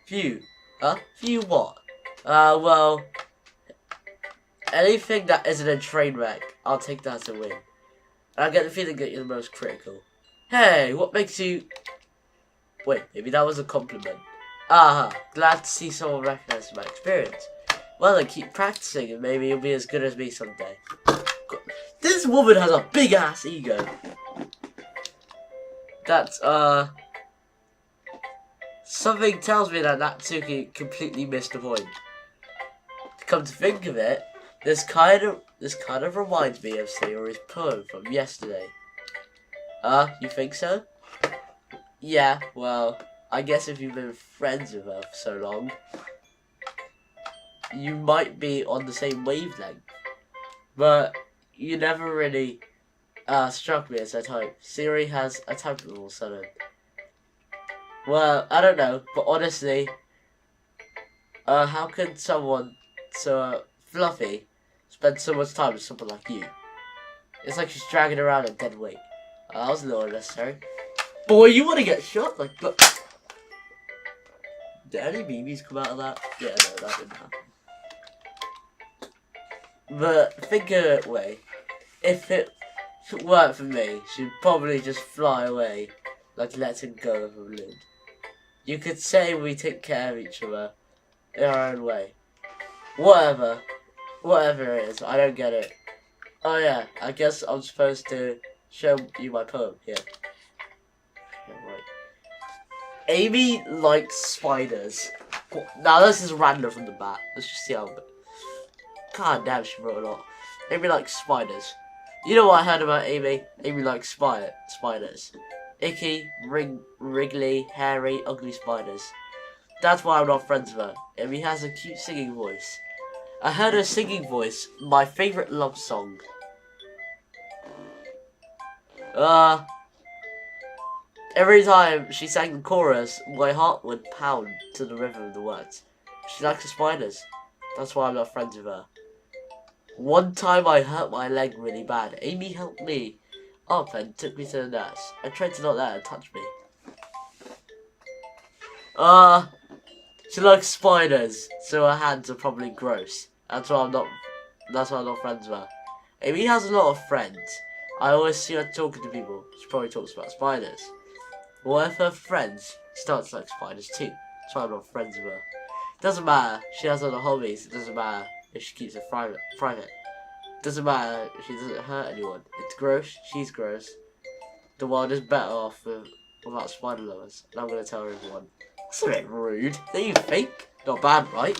View. View what? Well, anything that isn't a train wreck, I'll take that as a win. And I get the feeling that you're the most critical. Hey, what makes you... Wait, maybe that was a compliment. Glad to see someone recognize my experience. Well, then keep practicing and maybe you'll be as good as me someday. This woman has a big ass ego. That's, something tells me that Natsuki completely missed the point. Come to think of it, this kind of reminds me of Sayori's poem from yesterday. You think so? Yeah, well, I guess if you've been friends with her for so long, you might be on the same wavelength. But you never really struck me as her type. Sayori has a type of all sudden. Well, I don't know, but honestly, how can someone so fluffy spend so much time with someone like you? It's like she's dragging around a dead weight. That was a little unnecessary. Boy, you want to get shot? Like, look. Did any BBs come out of that? Yeah, no, that didn't happen. But think of it way. If it weren't for me, she'd probably just fly away, like letting go of a balloon. You could say we take care of each other in our own way. Whatever. Whatever it is, I don't get it. Oh yeah, I guess I'm supposed to show you my poem here. Yeah, right. Amy likes spiders. Now this is random from the bat. Let's just see how. God damn, she wrote a lot. Amy likes spiders. You know what I heard about Amy? Amy likes spiders. Icky, wriggly, hairy, ugly spiders. That's why I'm not friends with her. Amy has a cute singing voice. I heard her singing voice, my favourite love song. Every time she sang the chorus, my heart would pound to the rhythm of the words. She likes the spiders. That's why I'm not friends with her. One time I hurt my leg really bad. Amy helped me up and took me to the nurse. I tried to not let her touch me. She likes spiders, so her hands are probably gross. That's why I'm not friends with her. Amy has a lot of friends. I always see her talking to people. She probably talks about spiders. What if her friends start to like spiders too? That's why I'm not friends with her. Doesn't matter. She has other hobbies. It doesn't matter if she keeps it private. Doesn't matter if she doesn't hurt anyone. It's gross. She's gross. The world is better off without spider lovers. And I'm gonna tell everyone. That's a bit rude. Don't you think? Not bad, right?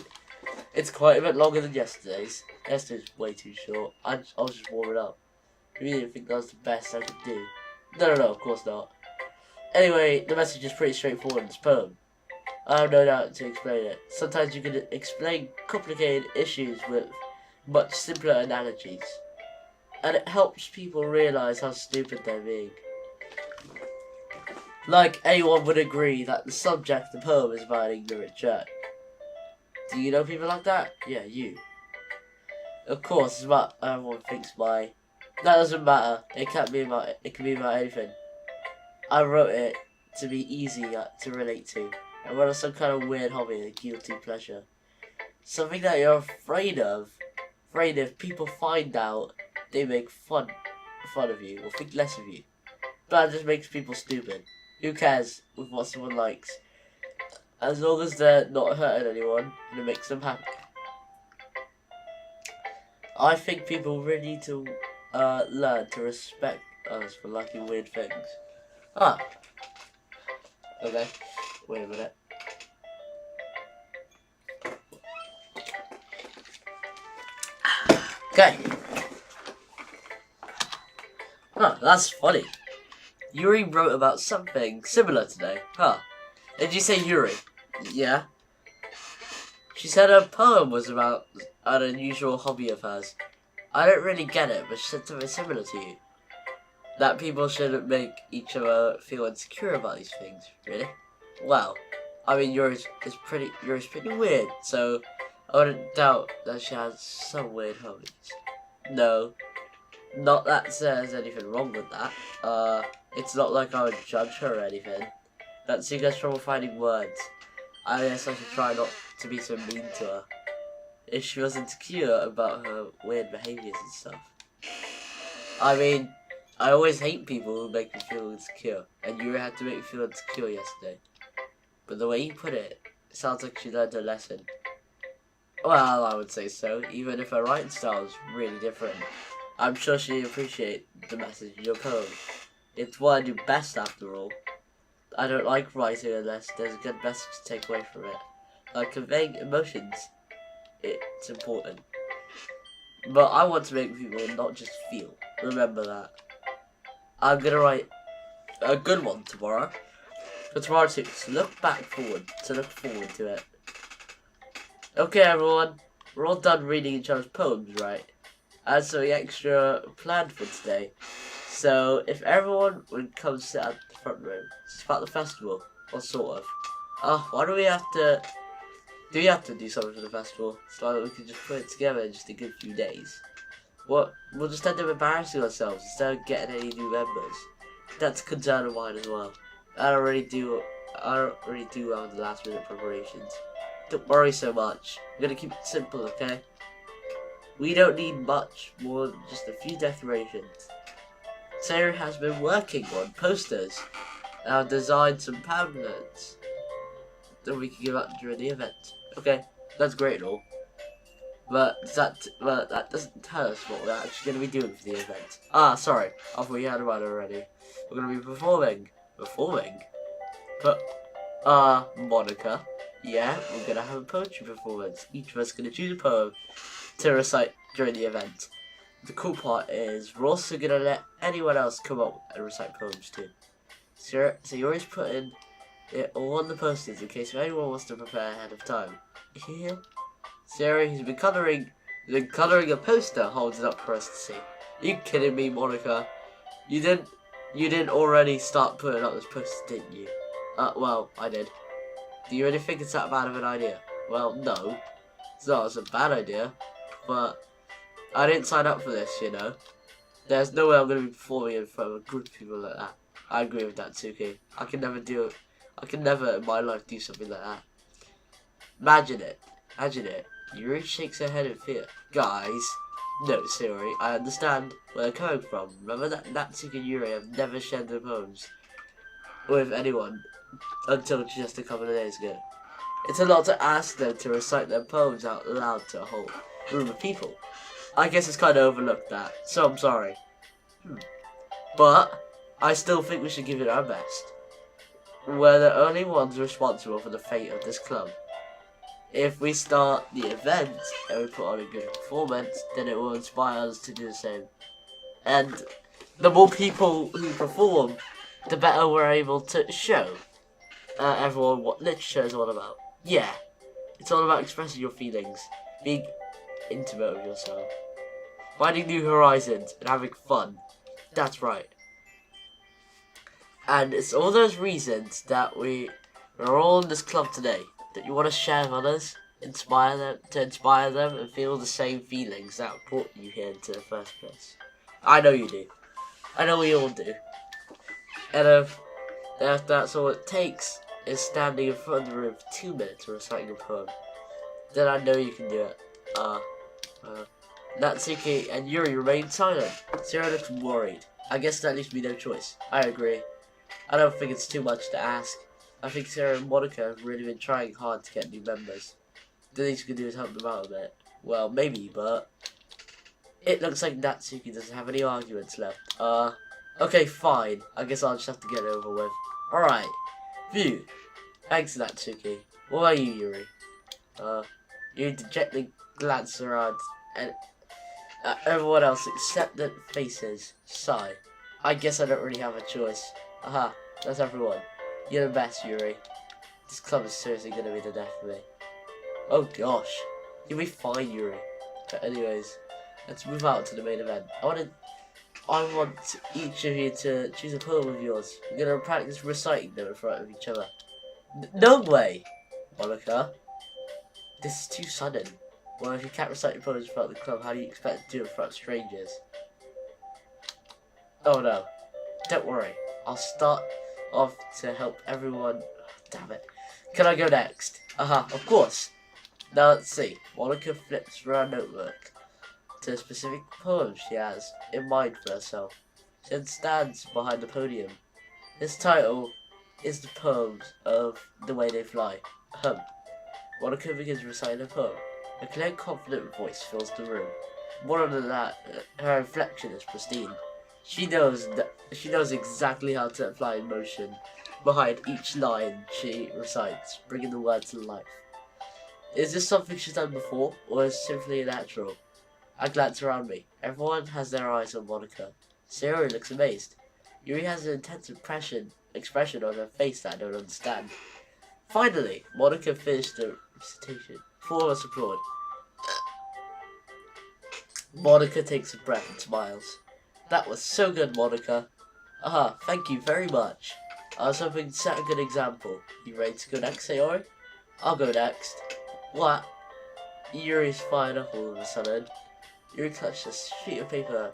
It's quite a bit longer than yesterday's. Yesterday's way too short. I was just warming up. I really didn't think that was the best I could do. No, of course not. Anyway, the message is pretty straightforward in this poem. I have no doubt to explain it. Sometimes you can explain complicated issues with much simpler analogies. And it helps people realise how stupid they're being. Like, anyone would agree that the subject of the poem is about an ignorant jerk. Do you know people like that? Yeah, you. Of course, it's about everyone thinks by. That doesn't matter. It can be about anything. I wrote it to be easy to relate to. And whether some kind of weird hobby, a guilty pleasure. Something that you're afraid of. Afraid if people find out, they make fun of you or think less of you. That just makes people stupid. Who cares with what someone likes? As long as they're not hurting anyone and it makes them happy. I think people really need to learn to respect us for liking weird things. Okay. Wait a minute. Okay. That's funny. Yuri wrote about something similar today. Did you say Yuri? Yeah. She said her poem was about an unusual hobby of hers. I don't really get it, but she said something similar to you. That people shouldn't make each other feel insecure about these things, really. Well, I mean, Yuri's pretty weird, so I wouldn't doubt that she has some weird hobbies. No, not that there's anything wrong with that. It's not like I would judge her or anything. That's you guys trouble finding words. I guess I should try not to be so mean to her. If she was insecure about her weird behaviours and stuff. I mean, I always hate people who make me feel insecure, and you had to make me feel insecure yesterday. But the way you put it, it sounds like she learned her lesson. Well, I would say so, even if her writing style is really different. I'm sure she'd appreciate the message in your poem. It's what I do best, after all. I don't like writing unless there's a good message to take away from it. Like conveying emotions, it's important. But I want to make people not just feel. Remember that. I'm gonna write a good one tomorrow. For tomorrow too, so look forward to it. Okay everyone, we're all done reading each other's poems, right? I had something extra planned for today. So if everyone would come sit at the front room, it's about the festival, or sort of. Why do we have to do something for the festival? So like we can just put it together in just a good few days. We'll just end up embarrassing ourselves instead of getting any new members. That's a concern of mine as well. I don't really do well with the last minute preparations. Don't worry so much. I'm gonna keep it simple, okay? We don't need much more than just a few decorations. Sarah has been working on posters and I've designed some pamphlets that we can give out during the event. Okay, that's great and all. But that doesn't tell us what we're actually going to be doing for the event. Sorry. I thought we had about it already. We're going to be performing. Performing? But, Monica. Yeah, we're going to have a poetry performance. Each of us is going to choose a poem to recite during the event. The cool part is we're also going to let anyone else come up and recite poems too. So you're always putting it all on the posters in case anyone wants to prepare ahead of time. Here, Sarah, he's been colouring a poster, holds it up for us to see. Are you kidding me, Monica? You didn't already start putting up this poster, didn't you? Well, I did. Do you really think it's that bad of an idea? Well, no. It's not as a bad idea, but I didn't sign up for this, you know. There's no way I'm going to be performing in front of a group of people like that. I agree with that, Suki. I can never in my life do something like that. Imagine it. Yuri shakes her head in fear. Guys, no, sorry, I understand where they're coming from. Remember that Natsuki and Yuri have never shared their poems with anyone until just a couple of days ago. It's a lot to ask them to recite their poems out loud to a whole room of people. I guess it's kind of overlooked that, so I'm sorry. But I still think we should give it our best. We're the only ones responsible for the fate of this club. If we start the event and we put on a good performance, then it will inspire us to do the same. And the more people who perform, the better we're able to show everyone what literature is all about. Yeah, it's all about expressing your feelings, being intimate with yourself, finding new horizons, and having fun. That's right. And it's all those reasons that we're all in this club today, that you want to share with others, inspire them and feel the same feelings that brought you here into the first place. I know you do. I know we all do. And if that's all it takes is standing in front of the room for 2 minutes reciting a poem, then I know you can do it. Natsuki and Yuri remain silent. Sarah looks worried. I guess that leaves me no choice. I agree. I don't think it's too much to ask. I think Sarah and Monica have really been trying hard to get new members. The least we can do is help them out a bit. Well, maybe, but it looks like Natsuki doesn't have any arguments left. Okay, fine. I guess I'll just have to get it over with. Alright. Phew. Thanks, Natsuki. What about you, Yuri? You dejectly glance around and everyone else except the faces sigh. I guess I don't really have a choice. Aha, that's everyone. You're the best, Yuri. This club is seriously gonna be the death of me. Oh gosh. You'll be fine, Yuri. But anyways, let's move out to the main event. I want each of you to choose a poem of yours. We're gonna practice reciting them in front of each other. No way! Monica. This is too sudden. Well, if you can't recite your poems in front of the club, how do you expect to do it in front of strangers? Oh no. Don't worry. I'll start off to help everyone. Damn it. Can I go next? Of course. Now let's see. Monica flips through her notebook to a specific poem she has in mind for herself. She then stands behind the podium. This title is the poems of The Way They Fly. Monica begins reciting a poem. A clear, confident voice fills the room. More than that, her inflection is pristine. She knows exactly how to apply emotion behind each line she recites, bringing the words to life. Is this something she's done before, or is it simply natural? I glance around me. Everyone has their eyes on Monica. Sarah looks amazed. Yuri has an intense expression on her face that I don't understand. Finally, Monica finished the recitation. 4 of us applaud. Monica takes a breath and smiles. That was so good, Monica. Thank you very much. I was hoping to set a good example. You ready to go next, Sayori? I'll go next. What? Yuri's fired up all of a sudden. Yuri clutched a sheet of paper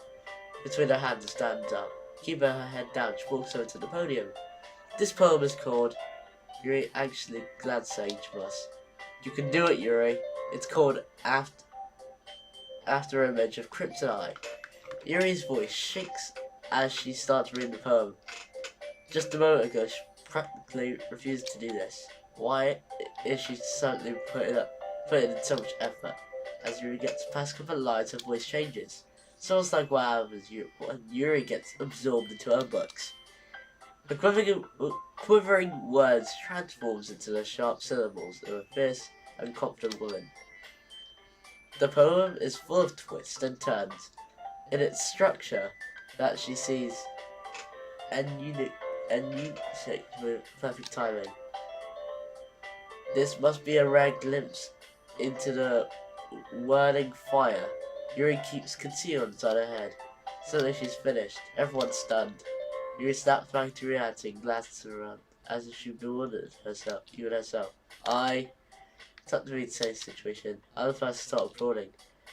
between her hands and stands up. Keeping her head down, she walks over to the podium. This poem is called... Yuri actually glanced at each of us. You can do it, Yuri. It's called After Image of Cryptid Eye. Yuri's voice shakes as she starts reading the poem. Just a moment ago, she practically refused to do this. Why is she suddenly putting in so much effort? As Yuri gets past a couple of lines, her voice changes. It's almost like what happens when Yuri gets absorbed into her books. The quivering words transforms into the sharp syllables of a fierce and confident woman. The poem is full of twists and turns in its structure that she sees and unique with perfect timing. This must be a rare glimpse into the whirling fire Yuri keeps concealed inside her head. Suddenly she's finished. Everyone's stunned. Yuri snaps back to reality and glances around as if she bewildered herself, even herself. It's up to me to say the situation. I'm the first to start applauding.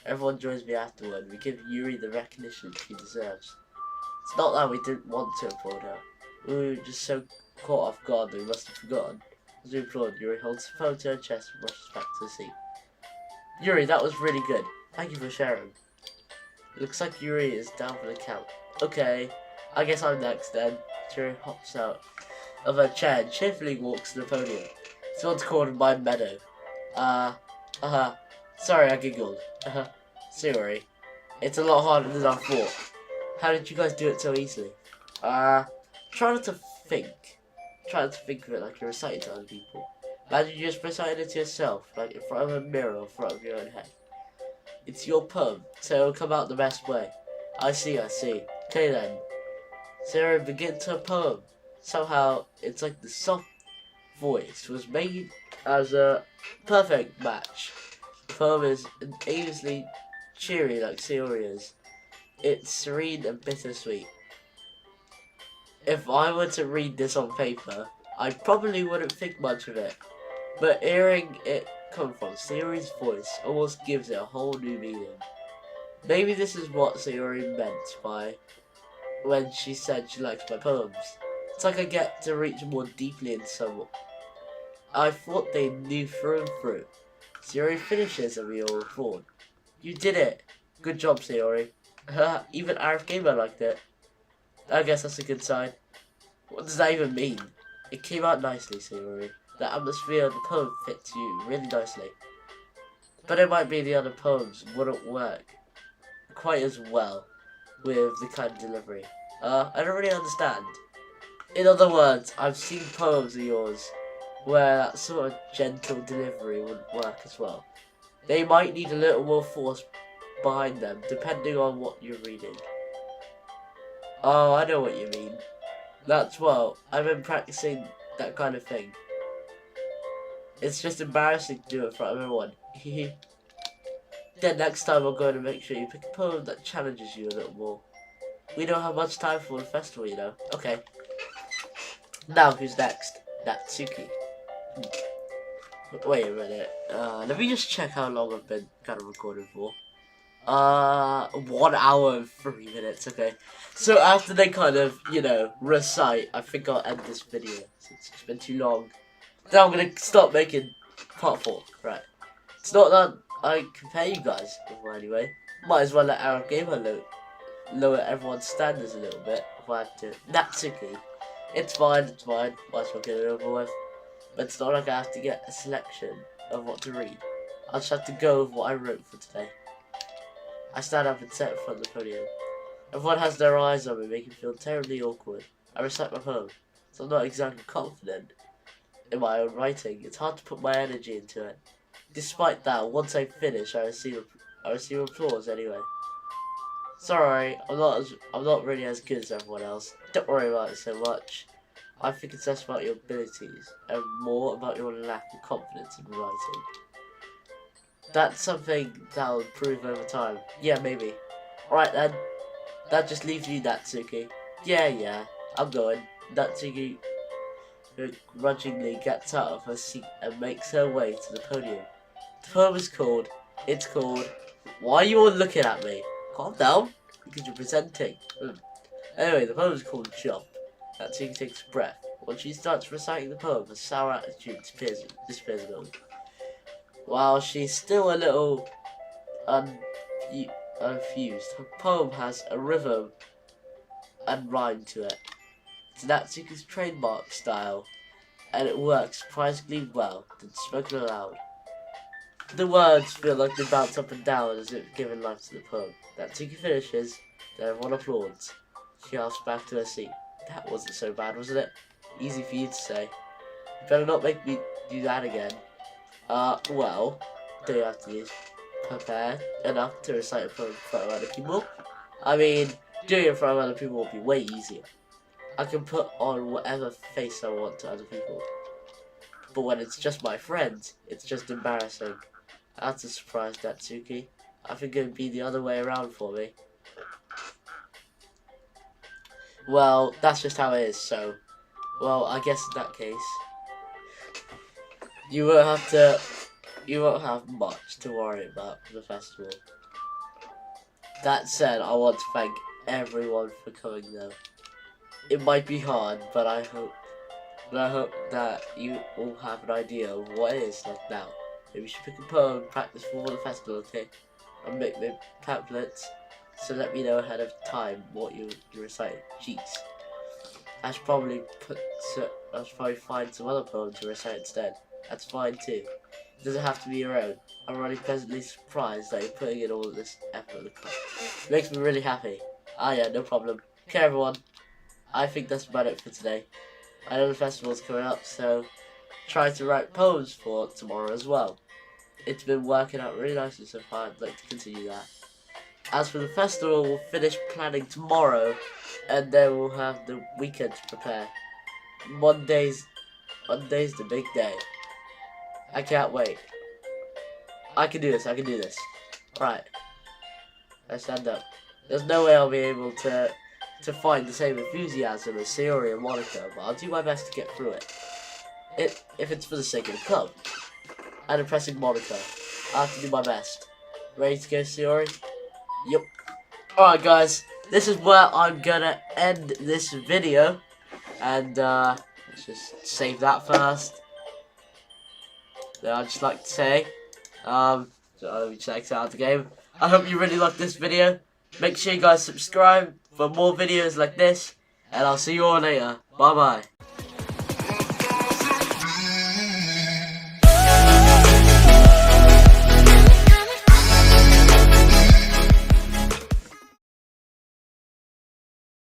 Everyone joins me afterward. We give Yuri the recognition she deserves. It's not that we didn't want to applaud her. We were just so caught off guard that we must have forgotten. As we applaud, Yuri holds the phone to her chest and rushes back to the seat. Yuri, that was really good. Thank you for sharing. It looks like Yuri is down for the count. Okay, I guess I'm next then. Yuri hops out of her chair and cheerfully walks to the podium. Someone's called my meadow. Sorry, I giggled. Sorry. It's a lot harder than I thought. How did you guys do it so easily? Try not to think. Try not to think of it like you're reciting to other people. Imagine you just reciting it to yourself, like in front of a mirror or in front of your own head. It's your poem, so it'll come out the best way. I see. Okay then. Sarah begins her poem. Somehow, it's like the soft voice was made as a perfect match. The poem is aimlessly cheery like Sayori's. It's serene and bittersweet. If I were to read this on paper, I probably wouldn't think much of it. But hearing it come from Sayori's voice almost gives it a whole new meaning. Maybe this is what Sayori meant by when she said she likes my poems. It's like I get to reach more deeply into someone. I thought they knew through and through. Sayori finishes and we all applaud. You did it! Good job, Sayori. Even Arif Gamer liked it. I guess that's a good sign. What does that even mean? It came out nicely, Sayori. The atmosphere of the poem fits you really nicely. But it might be the other poems wouldn't work quite as well with the kind of delivery. I don't really understand. In other words, I've seen poems of yours where that sort of gentle delivery wouldn't work as well. They might need a little more force behind them, depending on what you're reading. Oh, I know what you mean. I've been practicing that kind of thing. It's just embarrassing to do it in front of everyone. Then next time I'm going to make sure you pick a poem that challenges you a little more. We don't have much time for the festival, you know. Okay. Now, who's next? Natsuki. Wait a minute. Let me just check how long I've been kind of recording for. 1 hour and 3 minutes, okay. So after they kind of, recite, I think I'll end this video since it's been too long. Then I'm gonna start making part 4, right. It's not that I compare you guys, well, anyway. Might as well let Arab Gamer lower everyone's standards a little bit if I have to. Natsuki. It's fine. Might as well get it over with. But it's not like I have to get a selection of what to read. I just have to go with what I wrote for today. I stand up and sit in front of the podium. Everyone has their eyes on me, making me feel terribly awkward. I recite my poem, so I'm not exactly confident in my own writing. It's hard to put my energy into it. Despite that, once I finish, I receive applause anyway. Sorry, I'm not really as good as everyone else. Don't worry about it so much. I think it's less about your abilities and more about your lack of confidence in writing. That's something that'll improve over time. Yeah, maybe. Alright then. That just leaves you, Natsuki. Yeah, I'm going. Natsuki grudgingly gets out of her seat and makes her way to the podium. The poem is called, why are you all looking at me? Calm down, because you're presenting. Anyway, the poem is called Jump. Natsuki takes a breath. When she starts reciting the poem, her sour attitude disappears a little. While she's still a little confused, her poem has a rhythm and rhyme to it. It's Natsuki's trademark style, and it works surprisingly well when spoken aloud. The words feel like they bounce up and down as if giving life to the poem. Natsuki finishes, then everyone applauds. She hops back to her seat. That wasn't so bad, wasn't it? Easy for you to say. You better not make me do that again. Well, do you have to use prepare enough to recite a poem in front of other people? I mean, doing it in front of other people will be way easier. I can put on whatever face I want to other people. But when it's just my friends, it's just embarrassing. That's a surprise, Natsuki. I think it would be the other way around for me. Well, that's just how it is, so... Well, I guess in that case... You won't have much to worry about for the festival. That said, I want to thank everyone for coming though. It might be hard, but I hope that you all have an idea of what it is like now. Maybe you should pick a poem and practice for the festival, okay? I'll make the pamphlets, so let me know ahead of time what you recite. Jeez. I should probably find some other poem to recite instead. That's fine too. It doesn't have to be your own. I'm really pleasantly surprised that you're putting in all of this effort in the club. It makes me really happy. Ah yeah, no problem. Okay everyone, I think that's about it for today. I know the festival's coming up, so try to write poems for tomorrow as well. It's been working out really nicely so far. I'd like to continue that. As for the festival, we'll finish planning tomorrow, and then we'll have the weekend to prepare. Monday's the big day. I can't wait. I can do this. Right. Let's stand up. There's no way I'll be able to find the same enthusiasm as Sayori and Monica, but I'll do my best to get through it. If it's for the sake of the club. And impressing Monica. I have to do my best. Ready to go, Sayori? Yep. Alright guys, this is where I'm gonna end this video. And let's just save that first. Then I'd just like to say, so let me check out the game. I hope you really liked this video. Make sure you guys subscribe for more videos like this, and I'll see you all later. Bye bye.